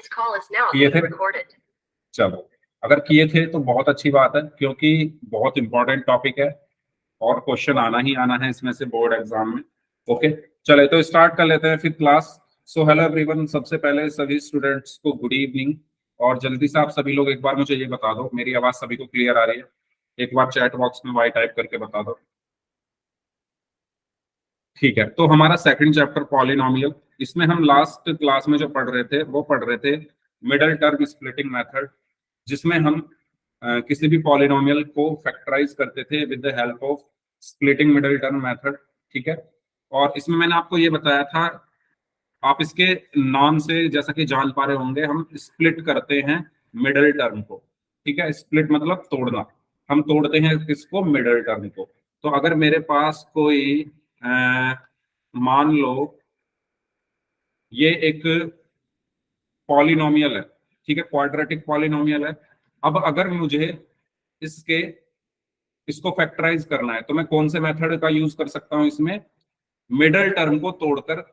किए थे? चलो, अगर किए थे तो बहुत अच्छी बात है, क्योंकि बहुत इंपॉर्टेंट टॉपिक है और क्वेश्चन आना ही आना है इसमें से बोर्ड एग्जाम में। ओके, चले तो स्टार्ट कर लेते हैं फिर क्लास। सो हेलो एवरीवन, सबसे पहले सभी स्टूडेंट्स को गुड इवनिंग। और जल्दी से आप सभी लोग एक बार मुझे ये बता दो, मेरी आवाज सभी को क्लियर आ रही है? एक बार चैट बॉक्स में वाई टाइप करके बता दो। ठीक है, तो हमारा सेकंड चैप्टर पॉलिनोमियल, इसमें हम लास्ट क्लास में जो पढ़ रहे थे वो पढ़ रहे थे मिडल टर्म स्प्लिटिंग मेथड, जिसमें हम किसी भी पॉलिनोमियल को फैक्टराइज करते थे with the help of splitting middle term method. ठीक है, और इसमें मैंने आपको ये बताया था, आप इसके नाम से जैसा कि जान पा रहे होंगे, हम स्प्लिट करते हैं मिडल टर्म को। ठीक है, स्प्लिट मतलब तोड़ना, हम तोड़ते हैं किसको? मिडल टर्म को। तो अगर मेरे पास कोई अ, मान लो ये एक पॉलिनोमियल है, ठीक है, क्वाड्रेटिक पॉलिनोमियल है। अब अगर मुझे इसके इसको फैक्टराइज करना है तो मैं कौन से मेथड का यूज कर सकता हूं? इसमें मिडल टर्म को तोड़कर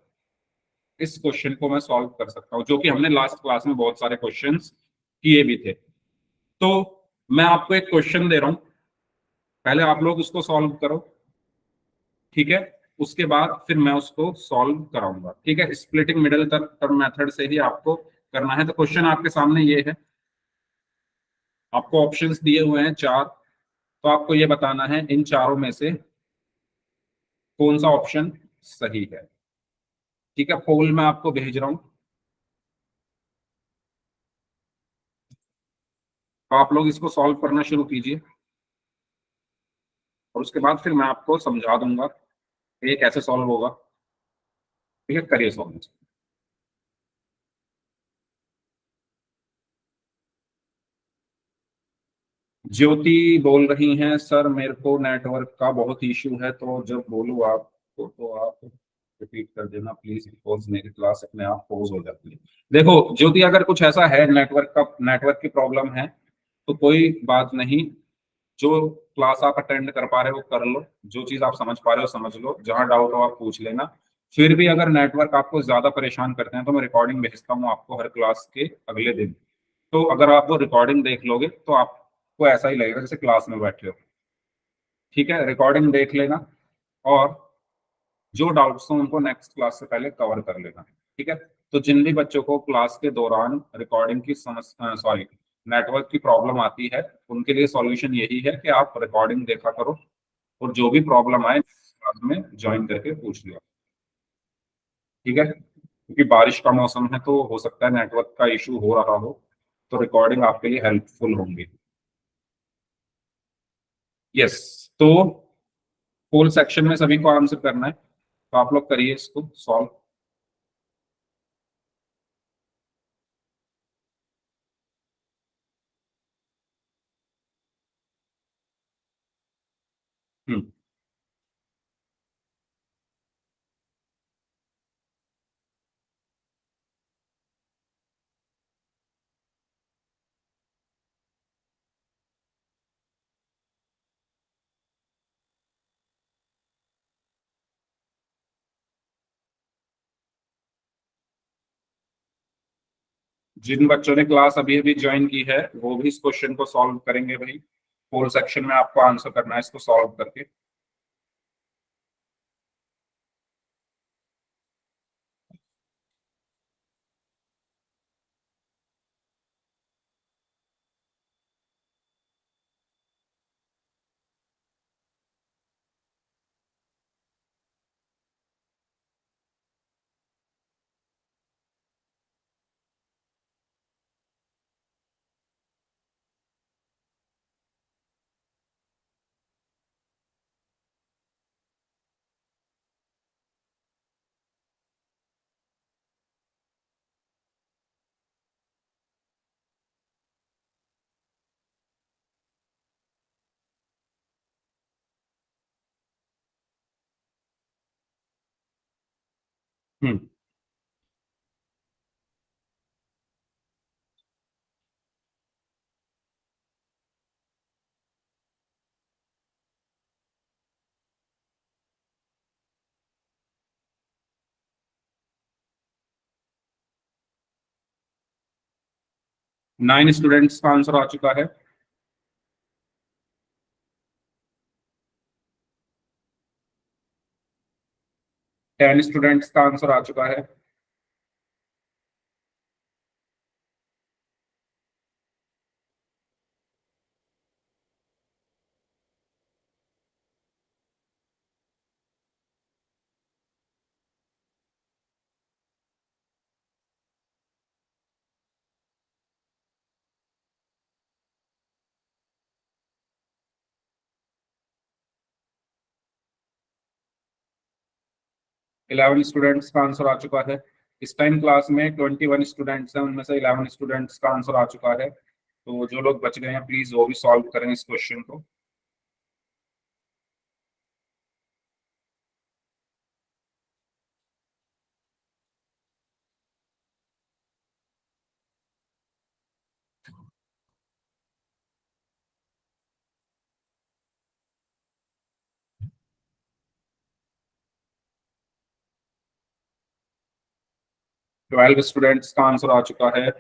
इस क्वेश्चन को मैं सॉल्व कर सकता हूं, जो कि हमने लास्ट क्लास में बहुत सारे क्वेश्चंस किए भी थे। तो मैं आपको एक क्वेश्चन दे रहा हूं, पहले आप लोग उसको सॉल्व करो। ठीक है, उसके बाद फिर मैं उसको सॉल्व कराऊंगा। ठीक है, स्प्लिटिंग मिडल टर्म मेथड से ही आपको करना है। तो क्वेश्चन आपके सामने ये है, आपको ऑप्शंस दिए हुए हैं चार, तो आपको ये बताना है इन चारों में से कौन सा ऑप्शन सही है। ठीक है, पोल मैं आपको भेज रहा हूं, तो आप लोग इसको सॉल्व करना शुरू कीजिए और उसके बाद फिर मैं आपको समझा दूंगा कि ये कैसे सॉल्व होगा। ठीक है, करिए सॉल्व। ज्योति बोल रही हैं, सर मेरे को नेटवर्क का बहुत इशू है, तो जब बोलूँ आपको तो आप रिपीट कर देना प्लीज, बिकॉज मेरी क्लास अपने आप पॉज हो जाती है। देखो ज्योति, अगर कुछ ऐसा है नेटवर्क की प्रॉब्लम है तो कोई बात नहीं, जो क्लास आप अटेंड कर पा रहे हो कर लो, जो चीज आप समझ पा रहे हो समझ लो, जहां डाउट हो आप पूछ लेना। फिर भी अगर नेटवर्क आपको ज्यादा परेशान करते हैं तो मैं रिकॉर्डिंग भेजता हूँ आपको हर क्लास के अगले दिन। तो अगर आप वो रिकॉर्डिंग देख लोगे तो आपको ऐसा ही लगेगा जैसे क्लास में बैठे हो। ठीक है, रिकॉर्डिंग देख लेना और जो डाउट्स हो उनको नेक्स्ट क्लास से पहले कवर कर लेना। ठीक है, तो जिन भी बच्चों को क्लास के दौरान रिकॉर्डिंग की समस्या, सॉरी, नेटवर्क की प्रॉब्लम आती है, उनके लिए सॉल्यूशन यही है कि आप रिकॉर्डिंग देखा करो और जो भी प्रॉब्लम आए क्लास में ज्वाइन करके पूछ लिया। ठीक है, क्योंकि बारिश का मौसम है तो हो सकता है नेटवर्क का इशू हो रहा हो, तो रिकॉर्डिंग आपके लिए हेल्पफुल होंगी। यस, तो पोल सेक्शन में सभी को आंसर करना है, तो आप लोग करिए इसको सॉल्व। हम्म, जिन बच्चों ने क्लास अभी अभी ज्वाइन की है वो भी इस क्वेश्चन को सॉल्व करेंगे भाई। पोल सेक्शन में आपको आंसर करना है इसको सॉल्व करके। हम्म, 9 स्टूडेंट्स का आंसर आ चुका है। 10 स्टूडेंट्स का आंसर आ चुका है। 11 स्टूडेंट्स का आंसर आ चुका है। इस टाइम क्लास में 21 स्टूडेंट्स हैं, उनमें से 11 स्टूडेंट्स का आंसर आ चुका है। तो जो लोग बच गए हैं प्लीज वो भी सॉल्व करें इस क्वेश्चन को। ट्वेल्व स्टूडेंट्स का आंसर आ चुका है।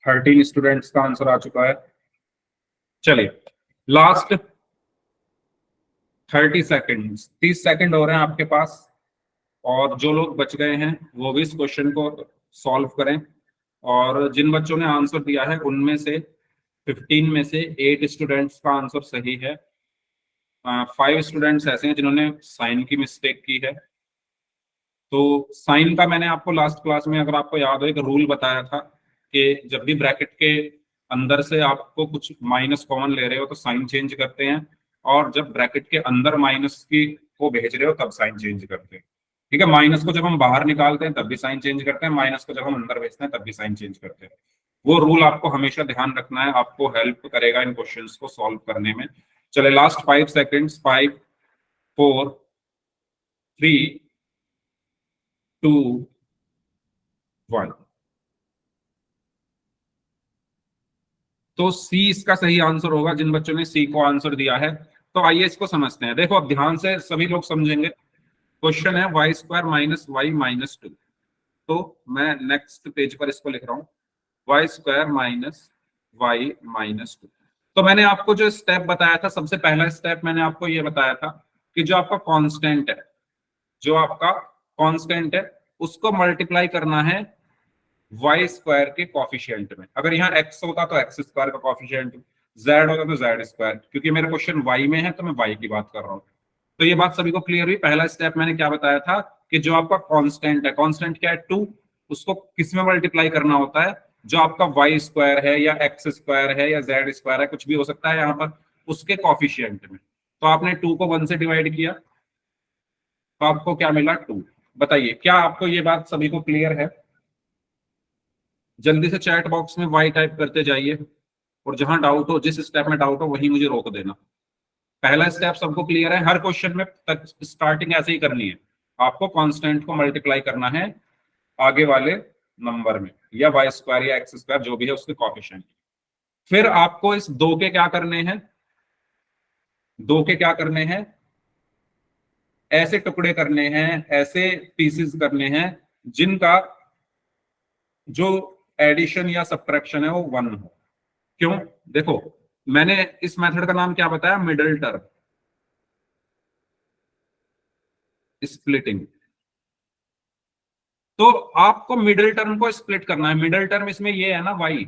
13 स्टूडेंट्स का आंसर आ चुका है। चलिए लास्ट 30 सेकेंड, 30 सेकेंड हो रहे हैं आपके पास, और जो लोग बच गए हैं वो भी इस क्वेश्चन को सॉल्व करें। और जिन बच्चों ने आंसर दिया है उनमें से 15 में से 8 स्टूडेंट्स का आंसर सही है। 5 स्टूडेंट्स ऐसे हैं जिन्होंने साइन की मिस्टेक की है। तो साइन का मैंने आपको लास्ट क्लास में, अगर आपको याद हो, एक रूल बताया था कि जब भी ब्रैकेट के अंदर से आपको कुछ माइनस कॉमन ले रहे हो तो साइन चेंज करते हैं, और जब ब्रैकेट के अंदर माइनस की को भेज रहे हो तब साइन चेंज करते हैं। ठीक है, माइनस को जब हम बाहर निकालते हैं तब भी साइन चेंज करते हैं, माइनस को जब हम अंदर भेजते हैं तब भी साइन चेंज करते हैं। वो रूल आपको हमेशा ध्यान रखना है, आपको हेल्प करेगा इन क्वेश्चंस को सॉल्व करने में। चले लास्ट 5 सेकेंड्स, 5 4 3 2 1। तो सी इसका सही आंसर होगा जिन बच्चों ने सी को आंसर दिया है। तो आइए इसको समझते हैं। देखो अब ध्यान से सभी लोग समझेंगे। क्वेश्चन है y² - y - 2। तो मैं नेक्स्ट पेज पर इसको लिख रहा हूं, y² - y - 2। तो मैंने आपको जो स्टेप बताया था, सबसे पहला स्टेप मैंने आपको ये बताया था कि जो आपका कांस्टेंट है, जो आपका कांस्टेंट है उसको मल्टीप्लाई करना है वाई स्क्वायर के कॉफिशिएंट में। अगर यहाँ एक्स होता तो एक्स स्क्वायर का कॉफिशिएंट, जेड होता तो जेड स्क्वायर। क्योंकि मेरा क्वेश्चन वाई में है तो मैं वाई की बात कर रहा हूँ। तो ये बात सभी को क्लियर हुई। पहला स्टेप मैंने क्या बताया था कि जो आपका कांस्टेंट है, कांस्टेंट क्या है 2, उसको किस में मल्टीप्लाई करना होता है, जो आपका वाई स्क्वायर है या एक्स स्क्वायर है या जेड स्क्वायर है, कुछ भी हो सकता है यहाँ पर, उसके कॉफिशिएंट में। तो आपने 2 को 1 से डिवाइड किया तो आपको क्या मिला 2। बताइए क्या आपको ये बात सभी को क्लियर है? जल्दी से चैट बॉक्स में वाई टाइप करते जाइए, और जहां डाउट हो, जिस स्टेप में डाउट हो वही मुझे रोक देना। पहला स्टेप सबको क्लियर है? हर क्वेश्चन में स्टार्टिंग ऐसे ही करनी है, आपको कांस्टेंट को मल्टीप्लाई करना है आगे वाले नंबर में, या वाई स्क्वायर या एक्स स्क्वायर जो भी है उसके कॉफिशिएंट। फिर आपको इस दो के क्या करने हैं, दो के क्या करने हैं, ऐसे टुकड़े करने हैं, ऐसे पीसेस करने हैं जिनका जो एडिशन या सब्ट्रैक्शन है वो 1 हो। क्यों? देखो मैंने इस मेथड का नाम क्या बताया, मिडिल टर्म स्प्लिटिंग। तो आपको मिडिल टर्म को स्प्लिट करना है। मिडिल टर्म इसमें ये है ना वाई,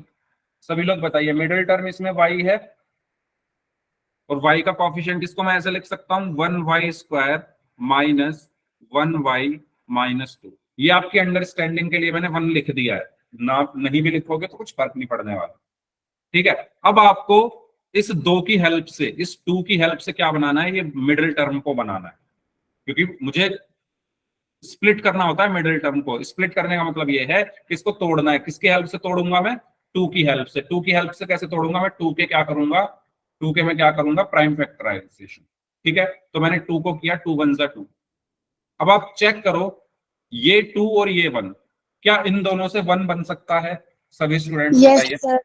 सभी लोग बताइए, मिडिल टर्म इसमें वाई है, और वाई का कॉफिशिएंट इसको मैं ऐसे लिख सकता हूं 1y² माइनस 1y - 2। ये आपकी अंडरस्टैंडिंग के लिए मैंने 1 लिख दिया है, ना नहीं भी लिखोगे तो कुछ फर्क नहीं पड़ने वाला। ठीक है, अब आपको इस 2 की हेल्प से, इस 2 की हेल्प से क्या बनाना है, ये मिडिल टर्म को बनाना है। क्योंकि मुझे स्प्लिट करना होता है मिडिल टर्म को। स्प्लिट करने का मतलब ये है कि इसको तोड़ना है। किसकी हेल्प से तोड़ूंगा मैं? टू की हेल्प से। टू की हेल्प से कैसे तोड़ूंगा मैं? टू के क्या करूंगा? टू के मैं क्या करूंगा? Prime factorisation. ठीक है, तो मैंने टू को किया, टू वन जा टू। अब आप चेक करो, ये टू और ये वन, क्या इन दोनों से वन बन सकता है? सभी स्टूडेंट्स यस बताइए, सर।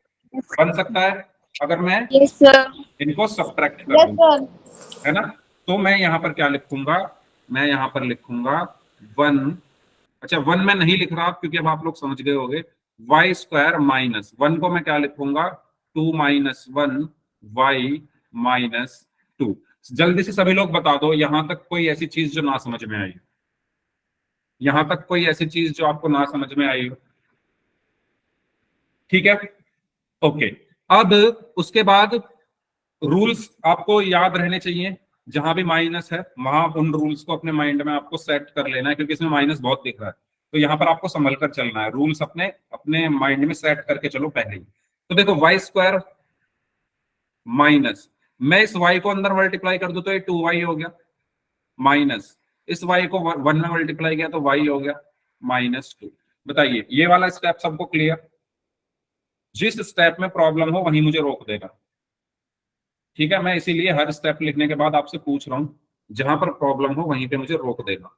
बन सकता है अगर मैं यस सर। इनको सब्ट्रैक्ट कर यस दूं, सर। है ना? तो मैं यहां पर क्या लिखूंगा? मैं यहां पर लिखूंगा वन। अच्छा, वन में नहीं लिख रहा क्योंकि अब आप लोग समझ गए होंगे। वाई स्क्वायर माइनस वन को मैं क्या लिखूंगा? Two minus one y minus two. जल्दी से सभी लोग बता दो, यहां तक कोई ऐसी चीज जो ना समझ में आई? यहां तक कोई ऐसी चीज जो आपको ना समझ में आई हो? ठीक है, ओके। अब उसके बाद रूल्स आपको याद रहने चाहिए। जहां भी माइनस है वहां उन रूल्स को अपने माइंड में आपको सेट कर लेना है, क्योंकि इसमें माइनस बहुत दिख रहा है। तो यहां पर आपको संभल कर चलना है, रूल्स अपने अपने माइंड में सेट करके चलो पहले ही। तो देखो, वाई स्क्वायर माइनस, मैं इस वाई को अंदर मल्टीप्लाई कर दूं तो ये टू वाई हो गया, माइनस इस वाई को वन में मल्टीप्लाई किया तो वाई हो गया माइनस टू। बताइए, ये वाला स्टेप सबको क्लियर? जिस स्टेप में प्रॉब्लम हो वहीं मुझे रोक देना। ठीक है, मैं इसीलिए हर स्टेप लिखने के बाद आपसे पूछ रहा हूं, जहां पर प्रॉब्लम हो वहीं पे मुझे रोक देना।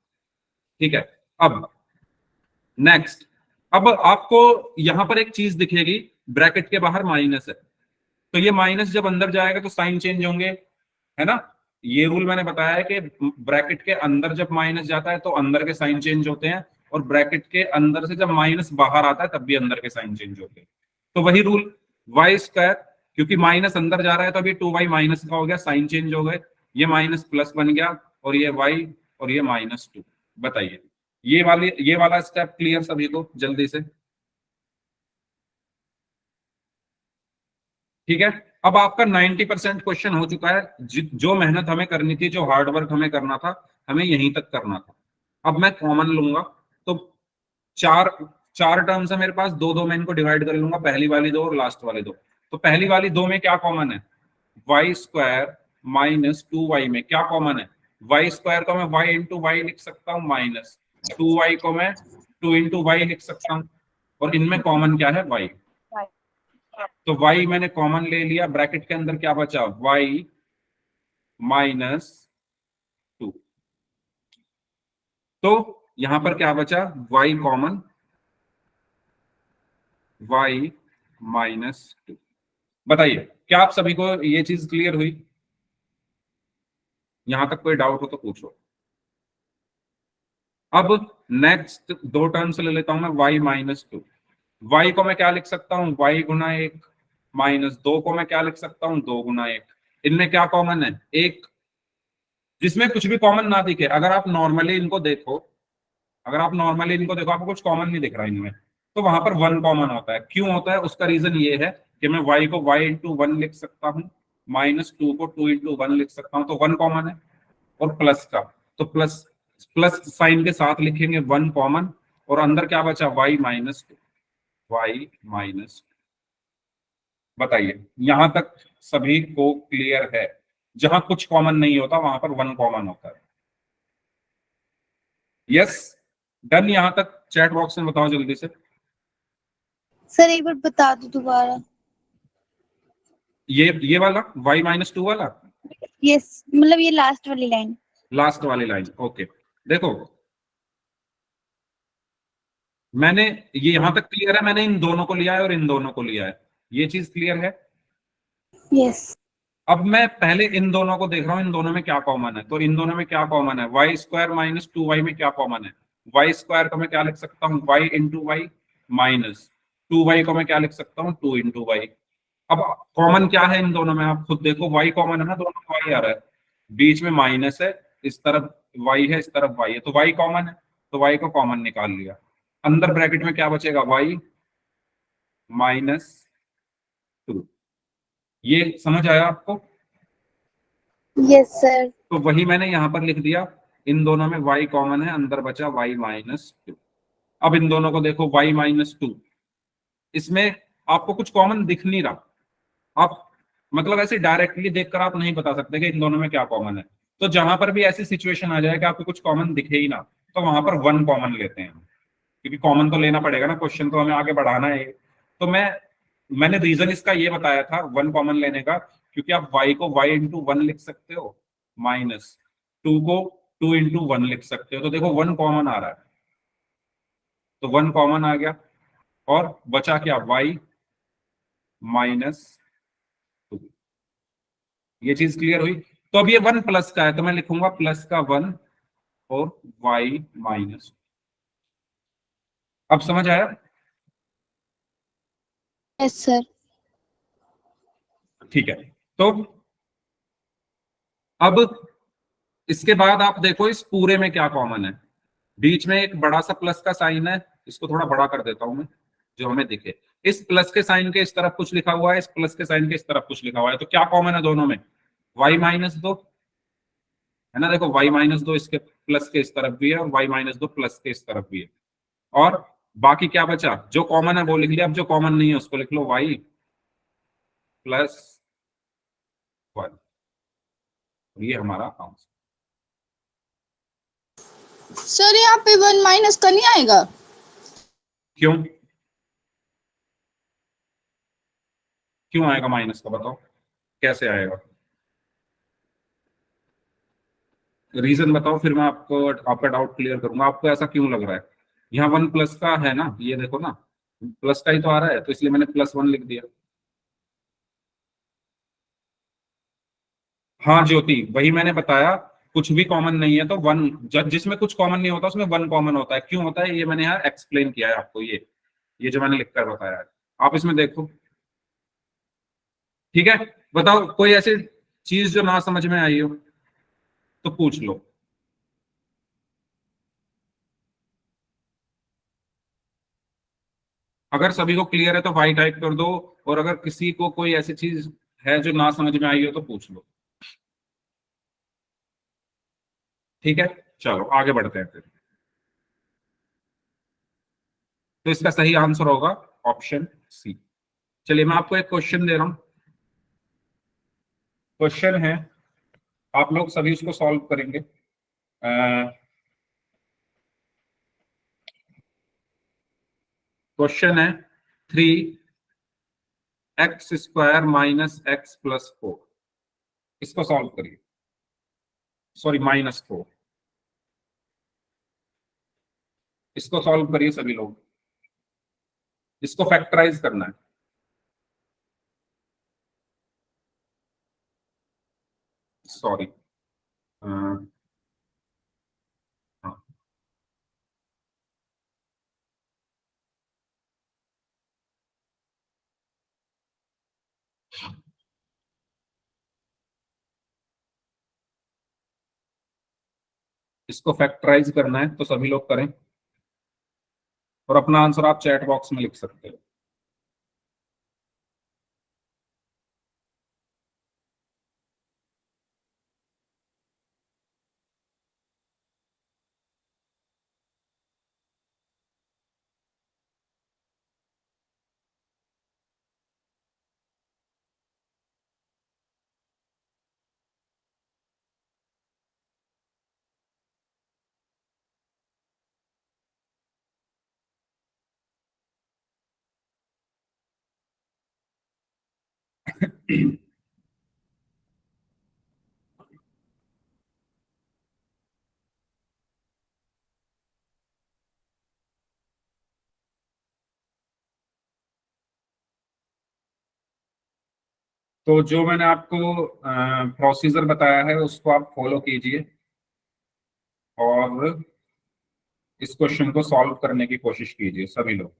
ठीक है, अब नेक्स्ट। अब आपको यहां पर एक चीज दिखेगी, ब्रैकेट के बाहर माइनस है, तो ये माइनस जब अंदर जाएगा तो साइन चेंज होंगे, है ना? ये रूल मैंने बताया है कि ब्रैकेट के अंदर जब माइनस जाता है तो अंदर के साइन चेंज होते हैं, और ब्रैकेट के अंदर से जब माइनस बाहर आता है तब भी अंदर के साइन चेंज होते हैं। तो वही रूल, वाई स्क्वायर, क्योंकि माइनस अंदर जा रहा है तो अभी टू वाई माइनस का हो गया, साइन चेंज हो गए, ये माइनस प्लस बन गया, और ये वाई और ये माइनस टू। बताइए, ये वाला स्टेप क्लियर सभी को? जल्दी से। ठीक है, अब आपका 90% क्वेश्चन हो चुका है। जो मेहनत हमें करनी थी, जो हार्ड वर्क हमें करना था, हमें यहीं तक करना था। अब मैं कॉमन लूंगा, तो चार चार टर्म्स है मेरे पास, दो दो में इनको डिवाइड कर लूंगा, पहली वाली दो और लास्ट वाली दो। तो पहली वाली दो में क्या कॉमन है? Y square minus two y में क्या कॉमन है? वाई स्क्वायर को मैं वाई इंटू वाई लिख सकता हूँ, माइनस टू वाई को मैं टू इंटू वाई लिख सकता हूँ, और इनमें कॉमन क्या है? वाई। तो y मैंने कॉमन ले लिया, ब्रैकेट के अंदर क्या बचा? y minus to. तो यहां पर क्या बचा? y common, y minus to. बताइए, क्या आप सभी को ये चीज क्लियर हुई? यहां तक कोई डाउट हो तो पूछो। अब नेक्स्ट दो टर्म्स ले लेता हूं मैं, y माइनस टू। y को मैं क्या लिख सकता हूं? y गुना एक, माइनस दो को मैं क्या लिख सकता हूं? दो गुना एक। इनमें क्या कॉमन है? एक। जिसमें कुछ भी कॉमन ना दिखे, अगर आप नॉर्मली इनको देखो, आपको कुछ कॉमन नहीं दिख रहा इनमें, तो वहां पर वन कॉमन होता है। क्यों होता है? उसका रीजन ये है कि मैं y को y इंटू वन लिख सकता हूँ, माइनस टू को टू इंटू वन लिख सकता हूँ, तो वन कॉमन है। और प्लस का, तो प्लस प्लस साइन के साथ लिखेंगे, वन कॉमन, और अंदर क्या बचा? y minus two, y minus. बताइए, यहां तक सभी को क्लियर है? जहां कुछ कॉमन नहीं होता वहां पर वन कॉमन होता है। Yes, done? यहां तक चैट बॉक्स में बताओ जल्दी से। सर एक बार बता दो दोबारा। ये वाला y माइनस टू वाला, यस, मतलब ये लास्ट वाली लाइन। लास्ट वाली लाइन। ओके, देखो, मैंने ये यहां तक क्लियर है, मैंने इन दोनों को लिया है और इन दोनों को लिया है, ये चीज क्लियर है? यस। अब मैं पहले इन दोनों को देख रहा हूं, इन दोनों में क्या कॉमन है। तो इन दोनों में क्या कॉमन है? Y square minus two y में क्या कॉमन है? वाई स्क्वायर को मैं क्या लिख सकता हूँ? Y into y, minus two y को मैं क्या लिख सकता हूँ? Two into y. अब कॉमन क्या है इन दोनों में? आप खुद देखो, वाई कॉमन है ना, दोनों में वाई आ रहा है, बीच में माइनस है, इस तरफ वाई है, इस तरफ वाई है, तो वाई कॉमन है, तो वाई को कॉमन निकाल लिया। अंदर ब्रैकेट में क्या बचेगा? Y minus two. ये समझ आया आपको? Yes sir. तो वही मैंने यहां पर लिख दिया, इन दोनों में y कॉमन है, अंदर बचा y माइनस टू। अब इन दोनों को देखो, y माइनस टू, इसमें आपको कुछ कॉमन दिख नहीं रहा। आप मतलब ऐसे डायरेक्टली देखकर आप नहीं बता सकते कि इन दोनों में क्या कॉमन है। तो जहां पर भी ऐसी सिचुएशन आ जाए कि आपको कुछ कॉमन दिखे ही ना, तो वहां पर वन कॉमन लेते हैं, क्योंकि कॉमन तो लेना पड़ेगा ना, क्वेश्चन तो हमें आगे बढ़ाना है। तो मैंने रीजन इसका ये बताया था वन कॉमन लेने का, क्योंकि आप y को y इंटू वन लिख सकते हो, माइनस टू को टू इंटू वन लिख सकते हो। तो देखो वन कॉमन आ रहा है, तो वन कॉमन आ गया, और बचा क्या, y माइनस टू। ये चीज क्लियर हुई। तो अब ये वन प्लस का है, तो मैं लिखूंगा प्लस का वन और y माइनस। अब समझ आया? Yes sir. ठीक है। तो अब इसके बाद आप देखो इस पूरे में क्या कॉमन है। बीच में एक बड़ा सा प्लस का साइन है, इसको थोड़ा बड़ा कर देता हूं मैं, जो हमें दिखे। इस प्लस के साइन के इस तरफ कुछ लिखा हुआ है, इस प्लस के साइन के इस तरफ कुछ लिखा हुआ है, तो क्या कॉमन है दोनों में? y-2 है ना। देखो y-2 इसके प्लस के इस तरफ भी है, और y-2 प्लस के इस तरफ भी है। और बाकी क्या बचा, जो कॉमन है वो लिख लिया, अब जो कॉमन नहीं है उसको लिख लो y प्लस वन। ये हमारा आंसर। सर यहाँ पे वन माइनस का नहीं आएगा? क्यों? क्यों आएगा माइनस का, बताओ कैसे आएगा? रीजन बताओ, फिर मैं आपको आपका डाउट क्लियर करूंगा। आपको ऐसा क्यों लग रहा है? यहाँ वन प्लस का है ना, ये देखो ना, प्लस का ही तो आ रहा है, तो इसलिए मैंने प्लस वन लिख दिया। हाँ ज्योति, वही मैंने बताया, कुछ भी कॉमन नहीं है तो वन, जिसमें कुछ कॉमन नहीं होता उसमें वन कॉमन होता है। क्यों होता है ये मैंने यहाँ एक्सप्लेन किया है आपको, ये जो मैंने लिख कर बताया है, आप इसमें देखो। ठीक है, बताओ कोई ऐसी चीज जो ना समझ में आई हो तो पूछ लो। अगर सभी को क्लियर है तो वाई टाइप कर दो, और अगर किसी को कोई ऐसी चीज है जो ना समझ में आई हो तो पूछ लो। ठीक है, चलो आगे बढ़ते हैं फिर। तो इसका सही आंसर होगा ऑप्शन सी। चलिए मैं आपको एक क्वेश्चन दे रहा हूं। क्वेश्चन है, आप लोग सभी उसको सॉल्व करेंगे। क्वेश्चन है 3x² - x+4, इसको सॉल्व करिए। सॉरी, -4, इसको सॉल्व करिए सभी लोग। इसको फैक्टराइज करना है। सॉरी, इसको फैक्टराइज करना है तो सभी लोग करें, और अपना आंसर आप चैट बॉक्स में लिख सकते हो। तो जो मैंने आपको प्रोसीजर बताया है उसको आप फॉलो कीजिए, और इस क्वेश्चन को सॉल्व करने की कोशिश कीजिए सभी लोग।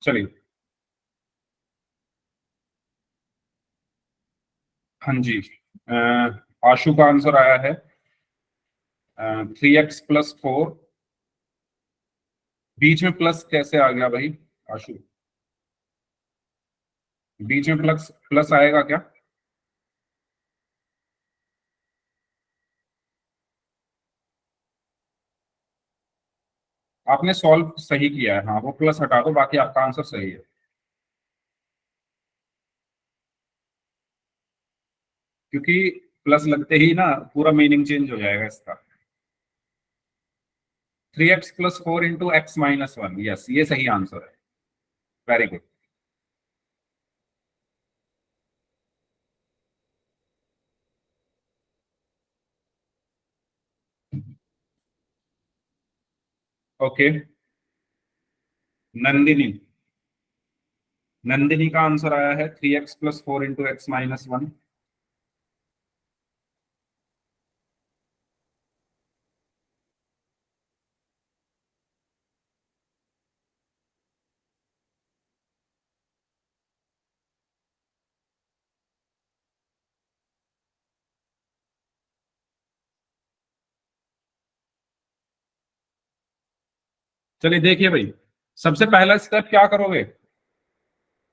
चलिए, हाँ जी, आशु का आंसर आया है 3x+4। बीच में प्लस कैसे आ गया भाई आशु? बीच में प्लस प्लस आएगा क्या? आपने सॉल्व सही किया है, हाँ वो प्लस हटा दो, बाकी आपका आंसर सही है। क्योंकि प्लस लगते ही ना पूरा मीनिंग चेंज हो जाएगा इसका। 3x+4 × x - 1, यस ये सही आंसर है। Very good. Okay, Nandini, Nandini का आंसर आया है 3x+4 × x - 1। चलिए देखिए भाई, सबसे पहला स्टेप क्या करोगे?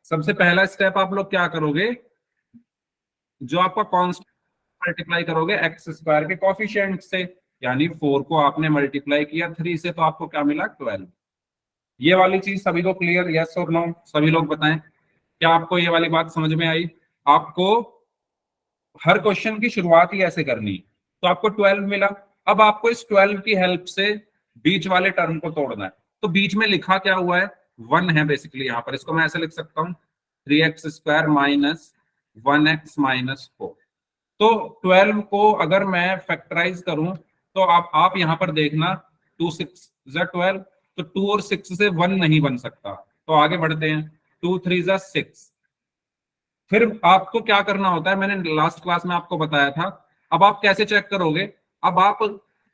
सबसे पहला स्टेप आप लोग क्या करोगे? जो आपका कांस्टेंट मल्टीप्लाई करोगे x² के कॉफिशिएंट से। यानी 4 को आपने मल्टीप्लाई किया 3 से, तो आपको क्या मिला? 12। ये वाली चीज सभी को क्लियर? यस और नो? सभी लोग बताएं, क्या आपको ये वाली बात समझ में आई? आपको हर क्वेश्चन की शुरुआत ही ऐसे करनी है। तो आपको 12 मिला। अब आपको इस 12 की हेल्प से बीच वाले टर्म को तोड़ना है। तो बीच में लिखा क्या हुआ है? 1 है बेसिकली। यहां पर इसको मैं ऐसे लिख सकता हूं, 3x² - 1x - 4। तो 12 को अगर मैं फैक्टराइज करूं, तो आप यहां पर देखना, 2 6 12। तो 2 और 6 से 1 नहीं बन सकता, तो आगे बढ़ते हैं। 2 3 6। फिर आपको क्या करना होता है, मैंने लास्ट क्लास में आपको बताया था। अब आप कैसे चेक करोगे? अब आप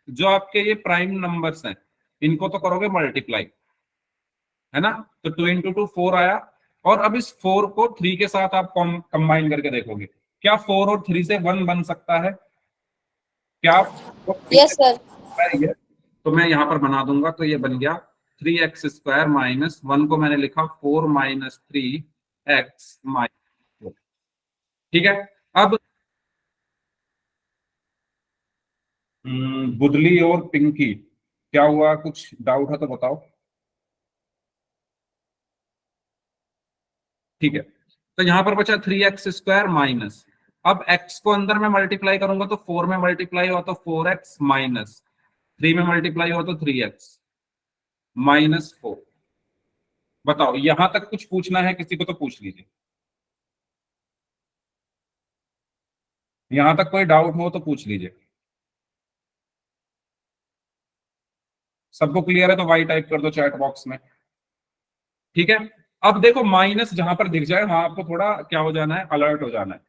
जो आपके ये प्राइम नंबर्स हैं, इनको तो करोगे मल्टीप्लाई, है ना? तो 2 × 2 4 आया। और अब इस 4 को 3 के साथ आप कंबाइन करके देखोगे, क्या 4 और 3 से 1 बन सकता है? क्या 4 और 3 यस से सर। है? तो मैं यहां पर बना दूंगा, तो ये बन गया 3x² - 1 को मैंने लिखा 4 - 3x - 4। ठीक है। अब बुदली और पिंकी, क्या हुआ? कुछ डाउट है तो बताओ। ठीक है, तो यहां पर बचा 3x² माइनस। अब x को अंदर में मल्टीप्लाई करूंगा तो 4 में मल्टीप्लाई हुआ तो 4x माइनस 3 में मल्टीप्लाई हुआ तो 3x -4। बताओ, यहां तक कुछ पूछना है किसी को तो पूछ लीजिए। यहां तक कोई डाउट हो तो पूछ लीजिए। सबको क्लियर है तो वाई टाइप कर दो चैट बॉक्स में। ठीक है। अब देखो, माइनस जहां पर दिख जाए वहां आपको थोड़ा क्या हो जाना है? अलर्ट हो जाना है।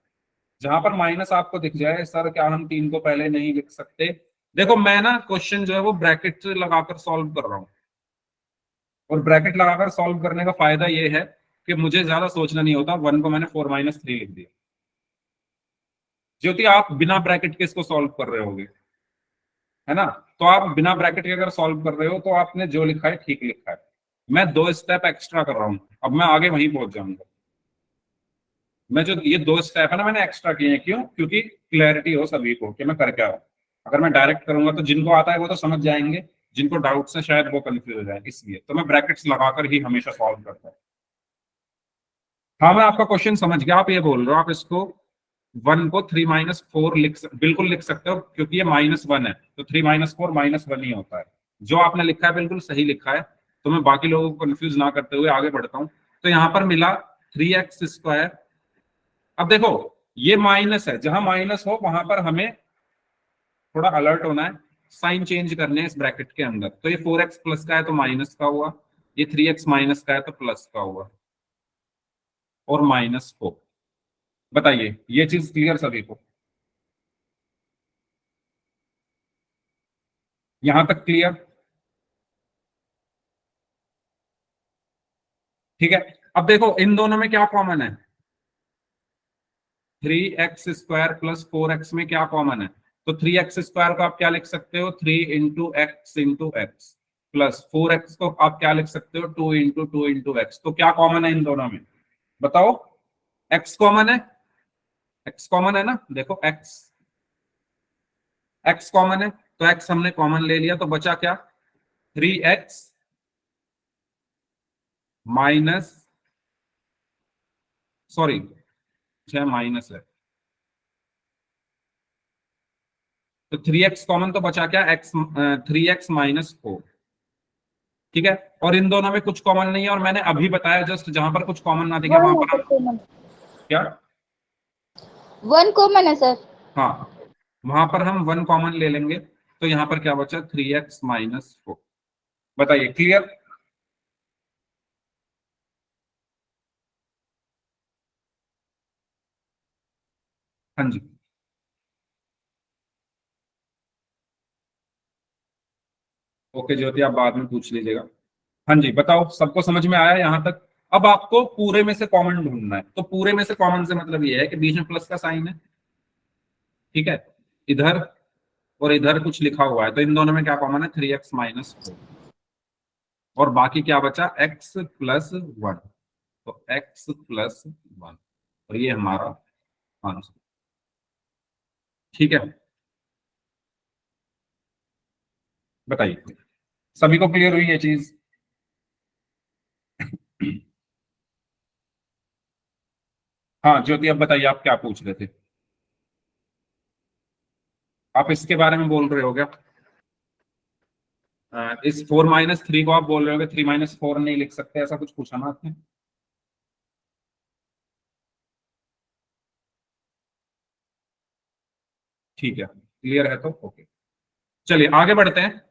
जहां पर माइनस आपको दिख जाए, सर क्या हम 3 को पहले नहीं लिख सकते? देखो, मैं ना क्वेश्चन जो है वो ब्रैकेट से लगाकर सॉल्व कर रहा हूं। और ब्रैकेट लगाकर सॉल्व करने का फायदा ये है कि मुझे ज्यादा सोचना नहीं होता। 1 को मैंने 4 - 3 लिख दिया। ज्योति, आप बिना ब्रैकेट के इसको सॉल्व कर रहे होगे, है ना? तो आप बिना ब्रैकेट के अगर सॉल्व कर रहे हो तो आपने जो लिखा है ठीक लिखा है। मैं 2 स्टेप एक्स्ट्रा कर रहा हूं, अब मैं आगे वहीं पहुंच जाऊंगा। मैं जो ये 2 स्टेप है ना, मैंने एक्स्ट्रा किए हैं। क्यों? क्योंकि क्लैरिटी हो सभी को कि मैं कर क्या रहा हूं। अगर मैं डायरेक्ट करूंगा तो जिनको आता है वो तो समझ जाएंगे, जिनको डाउट्स है शायद वो कंफ्यूज हो जाए, इसलिए तो मैं ब्रैकेट्स लगाकर ही हमेशा सॉल्व करता हूँ। हाँ, मैं आपका क्वेश्चन समझ गया। आप ये बोल रहे हो आप इसको 1 को 3 - 4 बिल्कुल लिख सकते हो, क्योंकि ये -1 है तो 3 - 4 -1 ही होता है। जो आपने लिखा है बिल्कुल सही लिखा है। तो मैं बाकी लोगों को कंफ्यूज ना करते हुए आगे बढ़ता हूँ। तो यहाँ पर मिला 3x²। अब देखो, ये माइनस है, जहां माइनस हो वहां पर हमें थोड़ा अलर्ट होना है, साइन चेंज करने हैं इस ब्रैकेट के अंदर। तो ये 4x प्लस का है तो माइनस का हुआ, ये 3x माइनस का है तो प्लस का हुआ, और -4। बताइए, ये चीज क्लियर सभी को? यहां तक क्लियर? ठीक है, अब देखो इन दोनों में क्या कॉमन है, 3x² प्लस 4x में क्या कॉमन है, तो 3x² को आप क्या लिख सकते हो, 3 × x प्लस 4x को आप क्या लिख सकते हो, 2 × तो क्या कॉमन है इन दोनों में, बताओ। x कॉमन है, x कॉमन है ना, देखो x कॉमन है, तो x हमने कॉमन ले लिया, तो बचा क्या, 3x माइनस, सॉरी माइनस है, तो 3x कॉमन, तो बचा क्या, 3x माइनस 4। ठीक है, और इन दोनों में कुछ कॉमन नहीं है, और मैंने अभी बताया जस्ट जहां पर कुछ कॉमन ना दिखे वहां पर हम क्या, 1 कॉमन है सर। हाँ वहां पर हम 1 कॉमन ले लेंगे, तो यहां पर क्या बचा, 3x माइनस 4। बताइए, क्लियर। हाँ जी, ओके ज्योति, आप बाद में पूछ लीजिएगा। हाँ जी बताओ, सबको समझ में आया यहाँ तक। अब आपको पूरे में से कॉमन ढूंढना है, तो पूरे में से कॉमन से मतलब ये है कि बीच में प्लस का साइन है, ठीक है, इधर और इधर कुछ लिखा हुआ है, तो इन दोनों में क्या कॉमन है, 3x माइनस 4, और बाकी क्या बचा, x+1, तो x+1, और ये हमारा आंसर। ठीक है, बताइए, सभी को क्लियर हुई ये चीज। हाँ ज्योति, अब बताइए आप क्या पूछ रहे थे, आप इसके बारे में बोल रहे हो क्या, इस 4 - 3 को आप बोल रहे हो कि 3 - 4 नहीं लिख सकते, ऐसा कुछ पूछा ना आपने। ठीक है, क्लियर है तो ओके, चलिए आगे बढ़ते हैं।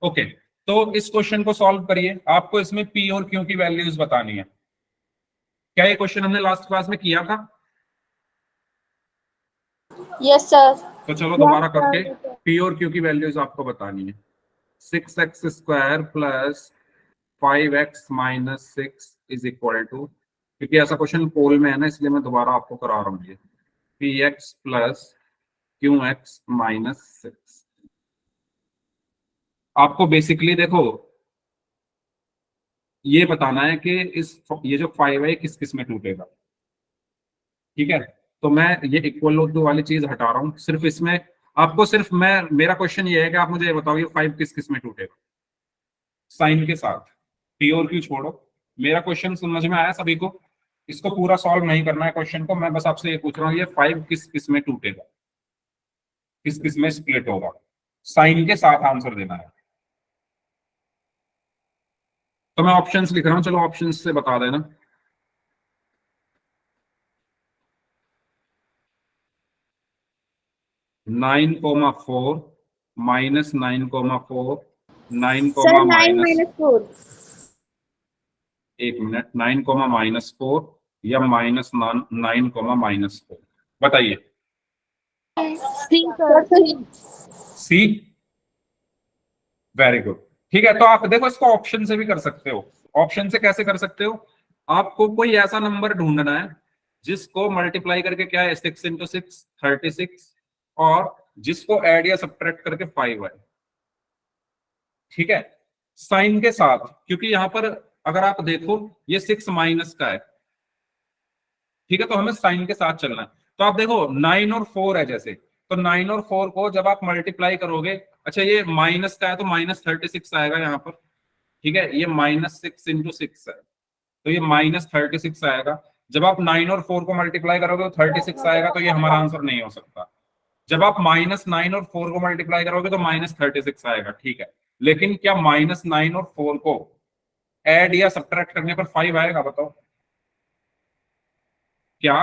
ओके, तो इस क्वेश्चन को सॉल्व करिए, आपको इसमें पी और क्यू की वैल्यूज बतानी है। क्या ये क्वेश्चन हमने लास्ट क्लास में किया था, यस सर। तो चलो दोबारा करके पी और क्यू की वैल्यूज आपको बतानी है। 6x² plus 5x - 6 is equal to, क्योंकि ऐसा क्वेश्चन पोल में है ना, इसलिए मैं दोबारा आपको करा रहा हूँ, ये px प्लस qx - 6। आपको बेसिकली देखो ये बताना है कि ये जो 5 है किस किस में टूटेगा, ठीक है, तो मैं ये इक्वल टू वाली चीज हटा रहा हूँ, सिर्फ इसमें आपको सिर्फ मैं, मेरा क्वेश्चन ये है कि आप मुझे ये बताओ ये 5 किस किस में टूटेगा, साइन के साथ, पी और क्यू छोड़ो। मेरा क्वेश्चन समझ में आया सभी को, इसको पूरा सॉल्व नहीं करना है क्वेश्चन को, मैं बस आपसे ये पूछ रहा हूँ ये 5 किस किस में टूटेगा, किस किस में स्प्लिट होगा, साइन के साथ आंसर देना है। तो मैं ऑप्शंस लिख रहा हूँ, चलो ऑप्शंस से बता देना। 9,4 -9,4 सर 9, 9 - 4। एक मिनट, 9, -4 या -9, -4, बताइए। सी सर। सी, वेरी गुड। ठीक है, तो आप देखो इसको ऑप्शन से भी कर सकते हो। ऑप्शन से कैसे कर सकते हो, आपको कोई ऐसा नंबर ढूंढना है जिसको मल्टीप्लाई करके क्या है, 6 × 6 36, और जिसको ऐड या सब्ट्रैक्ट करके 5 है, ठीक है, साइन के साथ, क्योंकि यहां पर अगर आप देखो ये 6 माइनस का है, ठीक है, तो हमें साइन के साथ चलना है। तो आप देखो 9 और 4 है जैसे, तो 9 और 4 को जब आप मल्टीप्लाई करोगे, अच्छा ये माइनस का है तो -36 आएगा यहाँ पर, ठीक है, ये -6 × 6 है, तो ये -36 आएगा। जब आप 9 और 4 को मल्टीप्लाई करोगे तो 36 आएगा, तो ये हमारा आंसर नहीं हो सकता। जब आप -9 और 4 को मल्टीप्लाई करोगे तो -36 आएगा, ठीक है, लेकिन क्या -9 और 4 को ऐड या सब्ट्रैक्ट करने पर 5 आएगा, बताओ। क्या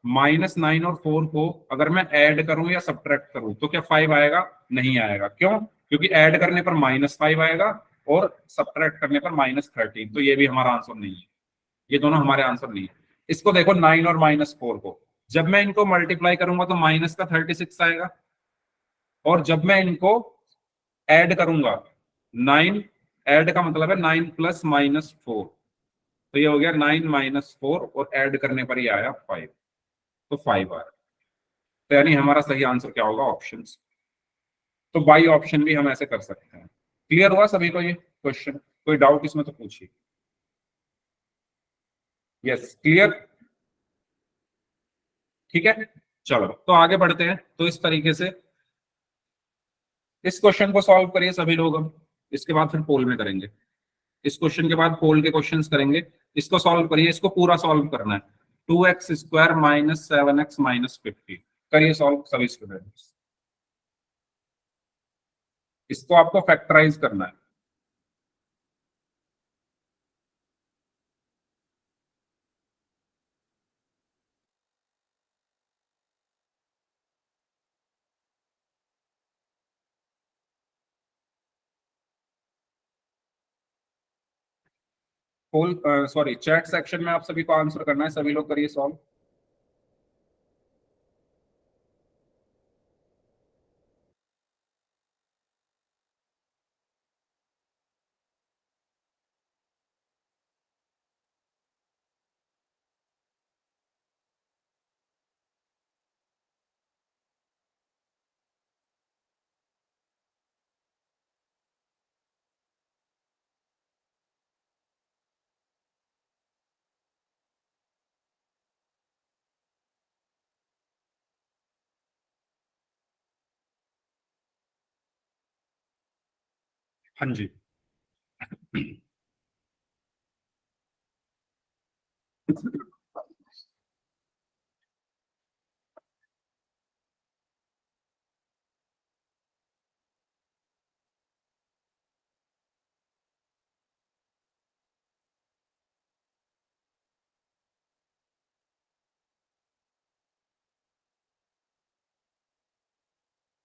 -9 और 4 को अगर मैं ऐड करूं या सब्ट्रैक्ट करूं तो क्या 5 आएगा, नहीं आएगा, क्यों, क्योंकि ऐड करने पर -5 आएगा और सब्ट्रैक्ट करने पर -13, तो ये भी हमारा आंसर नहीं है, ये दोनों हमारे आंसर नहीं है। इसको देखो 9 और -4 को जब मैं इनको मल्टीप्लाई करूंगा तो माइनस का 36 आएगा, और जब मैं इनको ऐड करूंगा, 9 ऐड का मतलब है 9 + -4, तो ये हो गया 9 - 4 और ऐड करने पर ये आया 5, तो 5 आया। तो यानी हमारा सही आंसर क्या होगा? ऑप्शन। तो बाई ऑप्शन भी हम ऐसे कर सकते हैं। क्लियर हुआ सभी को ये क्वेश्चन? कोई डाउट इसमें तो पूछिए। यस, क्लियर, ठीक है। चलो तो आगे बढ़ते हैं। तो इस तरीके से इस क्वेश्चन को सॉल्व करिए सभी लोग। हम इसके बाद फिर पोल में करेंगे। इस क्वेश्चन के बाद पोल के क्वेश्चंस करेंगे। इसको सॉल्व करिए, इसको पूरा सॉल्व करना है। 2x² - 7x - 50 करिए सॉल्व सभी स्टूडेंट्स। इसको आपको फैक्टराइज करना है। पोल सॉरी चैट सेक्शन में आप सभी को आंसर करना है। सभी लोग करिए सॉल्व। हाँ जी।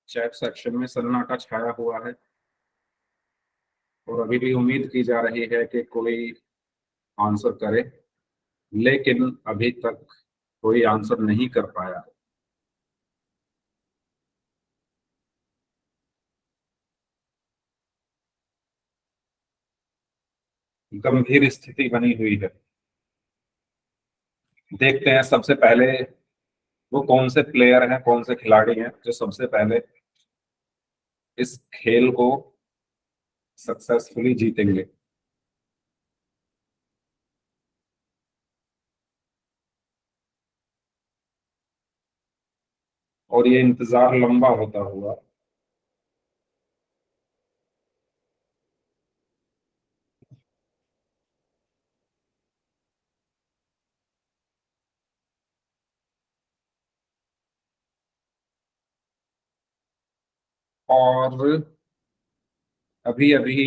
चैट सेक्शन में सन्नाटा छाया हुआ है और अभी भी उम्मीद की जा रही है कि कोई आंसर करे, लेकिन अभी तक कोई आंसर नहीं कर पाया। गंभीर स्थिति बनी हुई है। देखते हैं सबसे पहले वो कौन से प्लेयर हैं, कौन से खिलाड़ी हैं जो सबसे पहले इस खेल को सक्सेसफुली जीतेंगे। और ये इंतजार लंबा होता हुआ और अभी अभी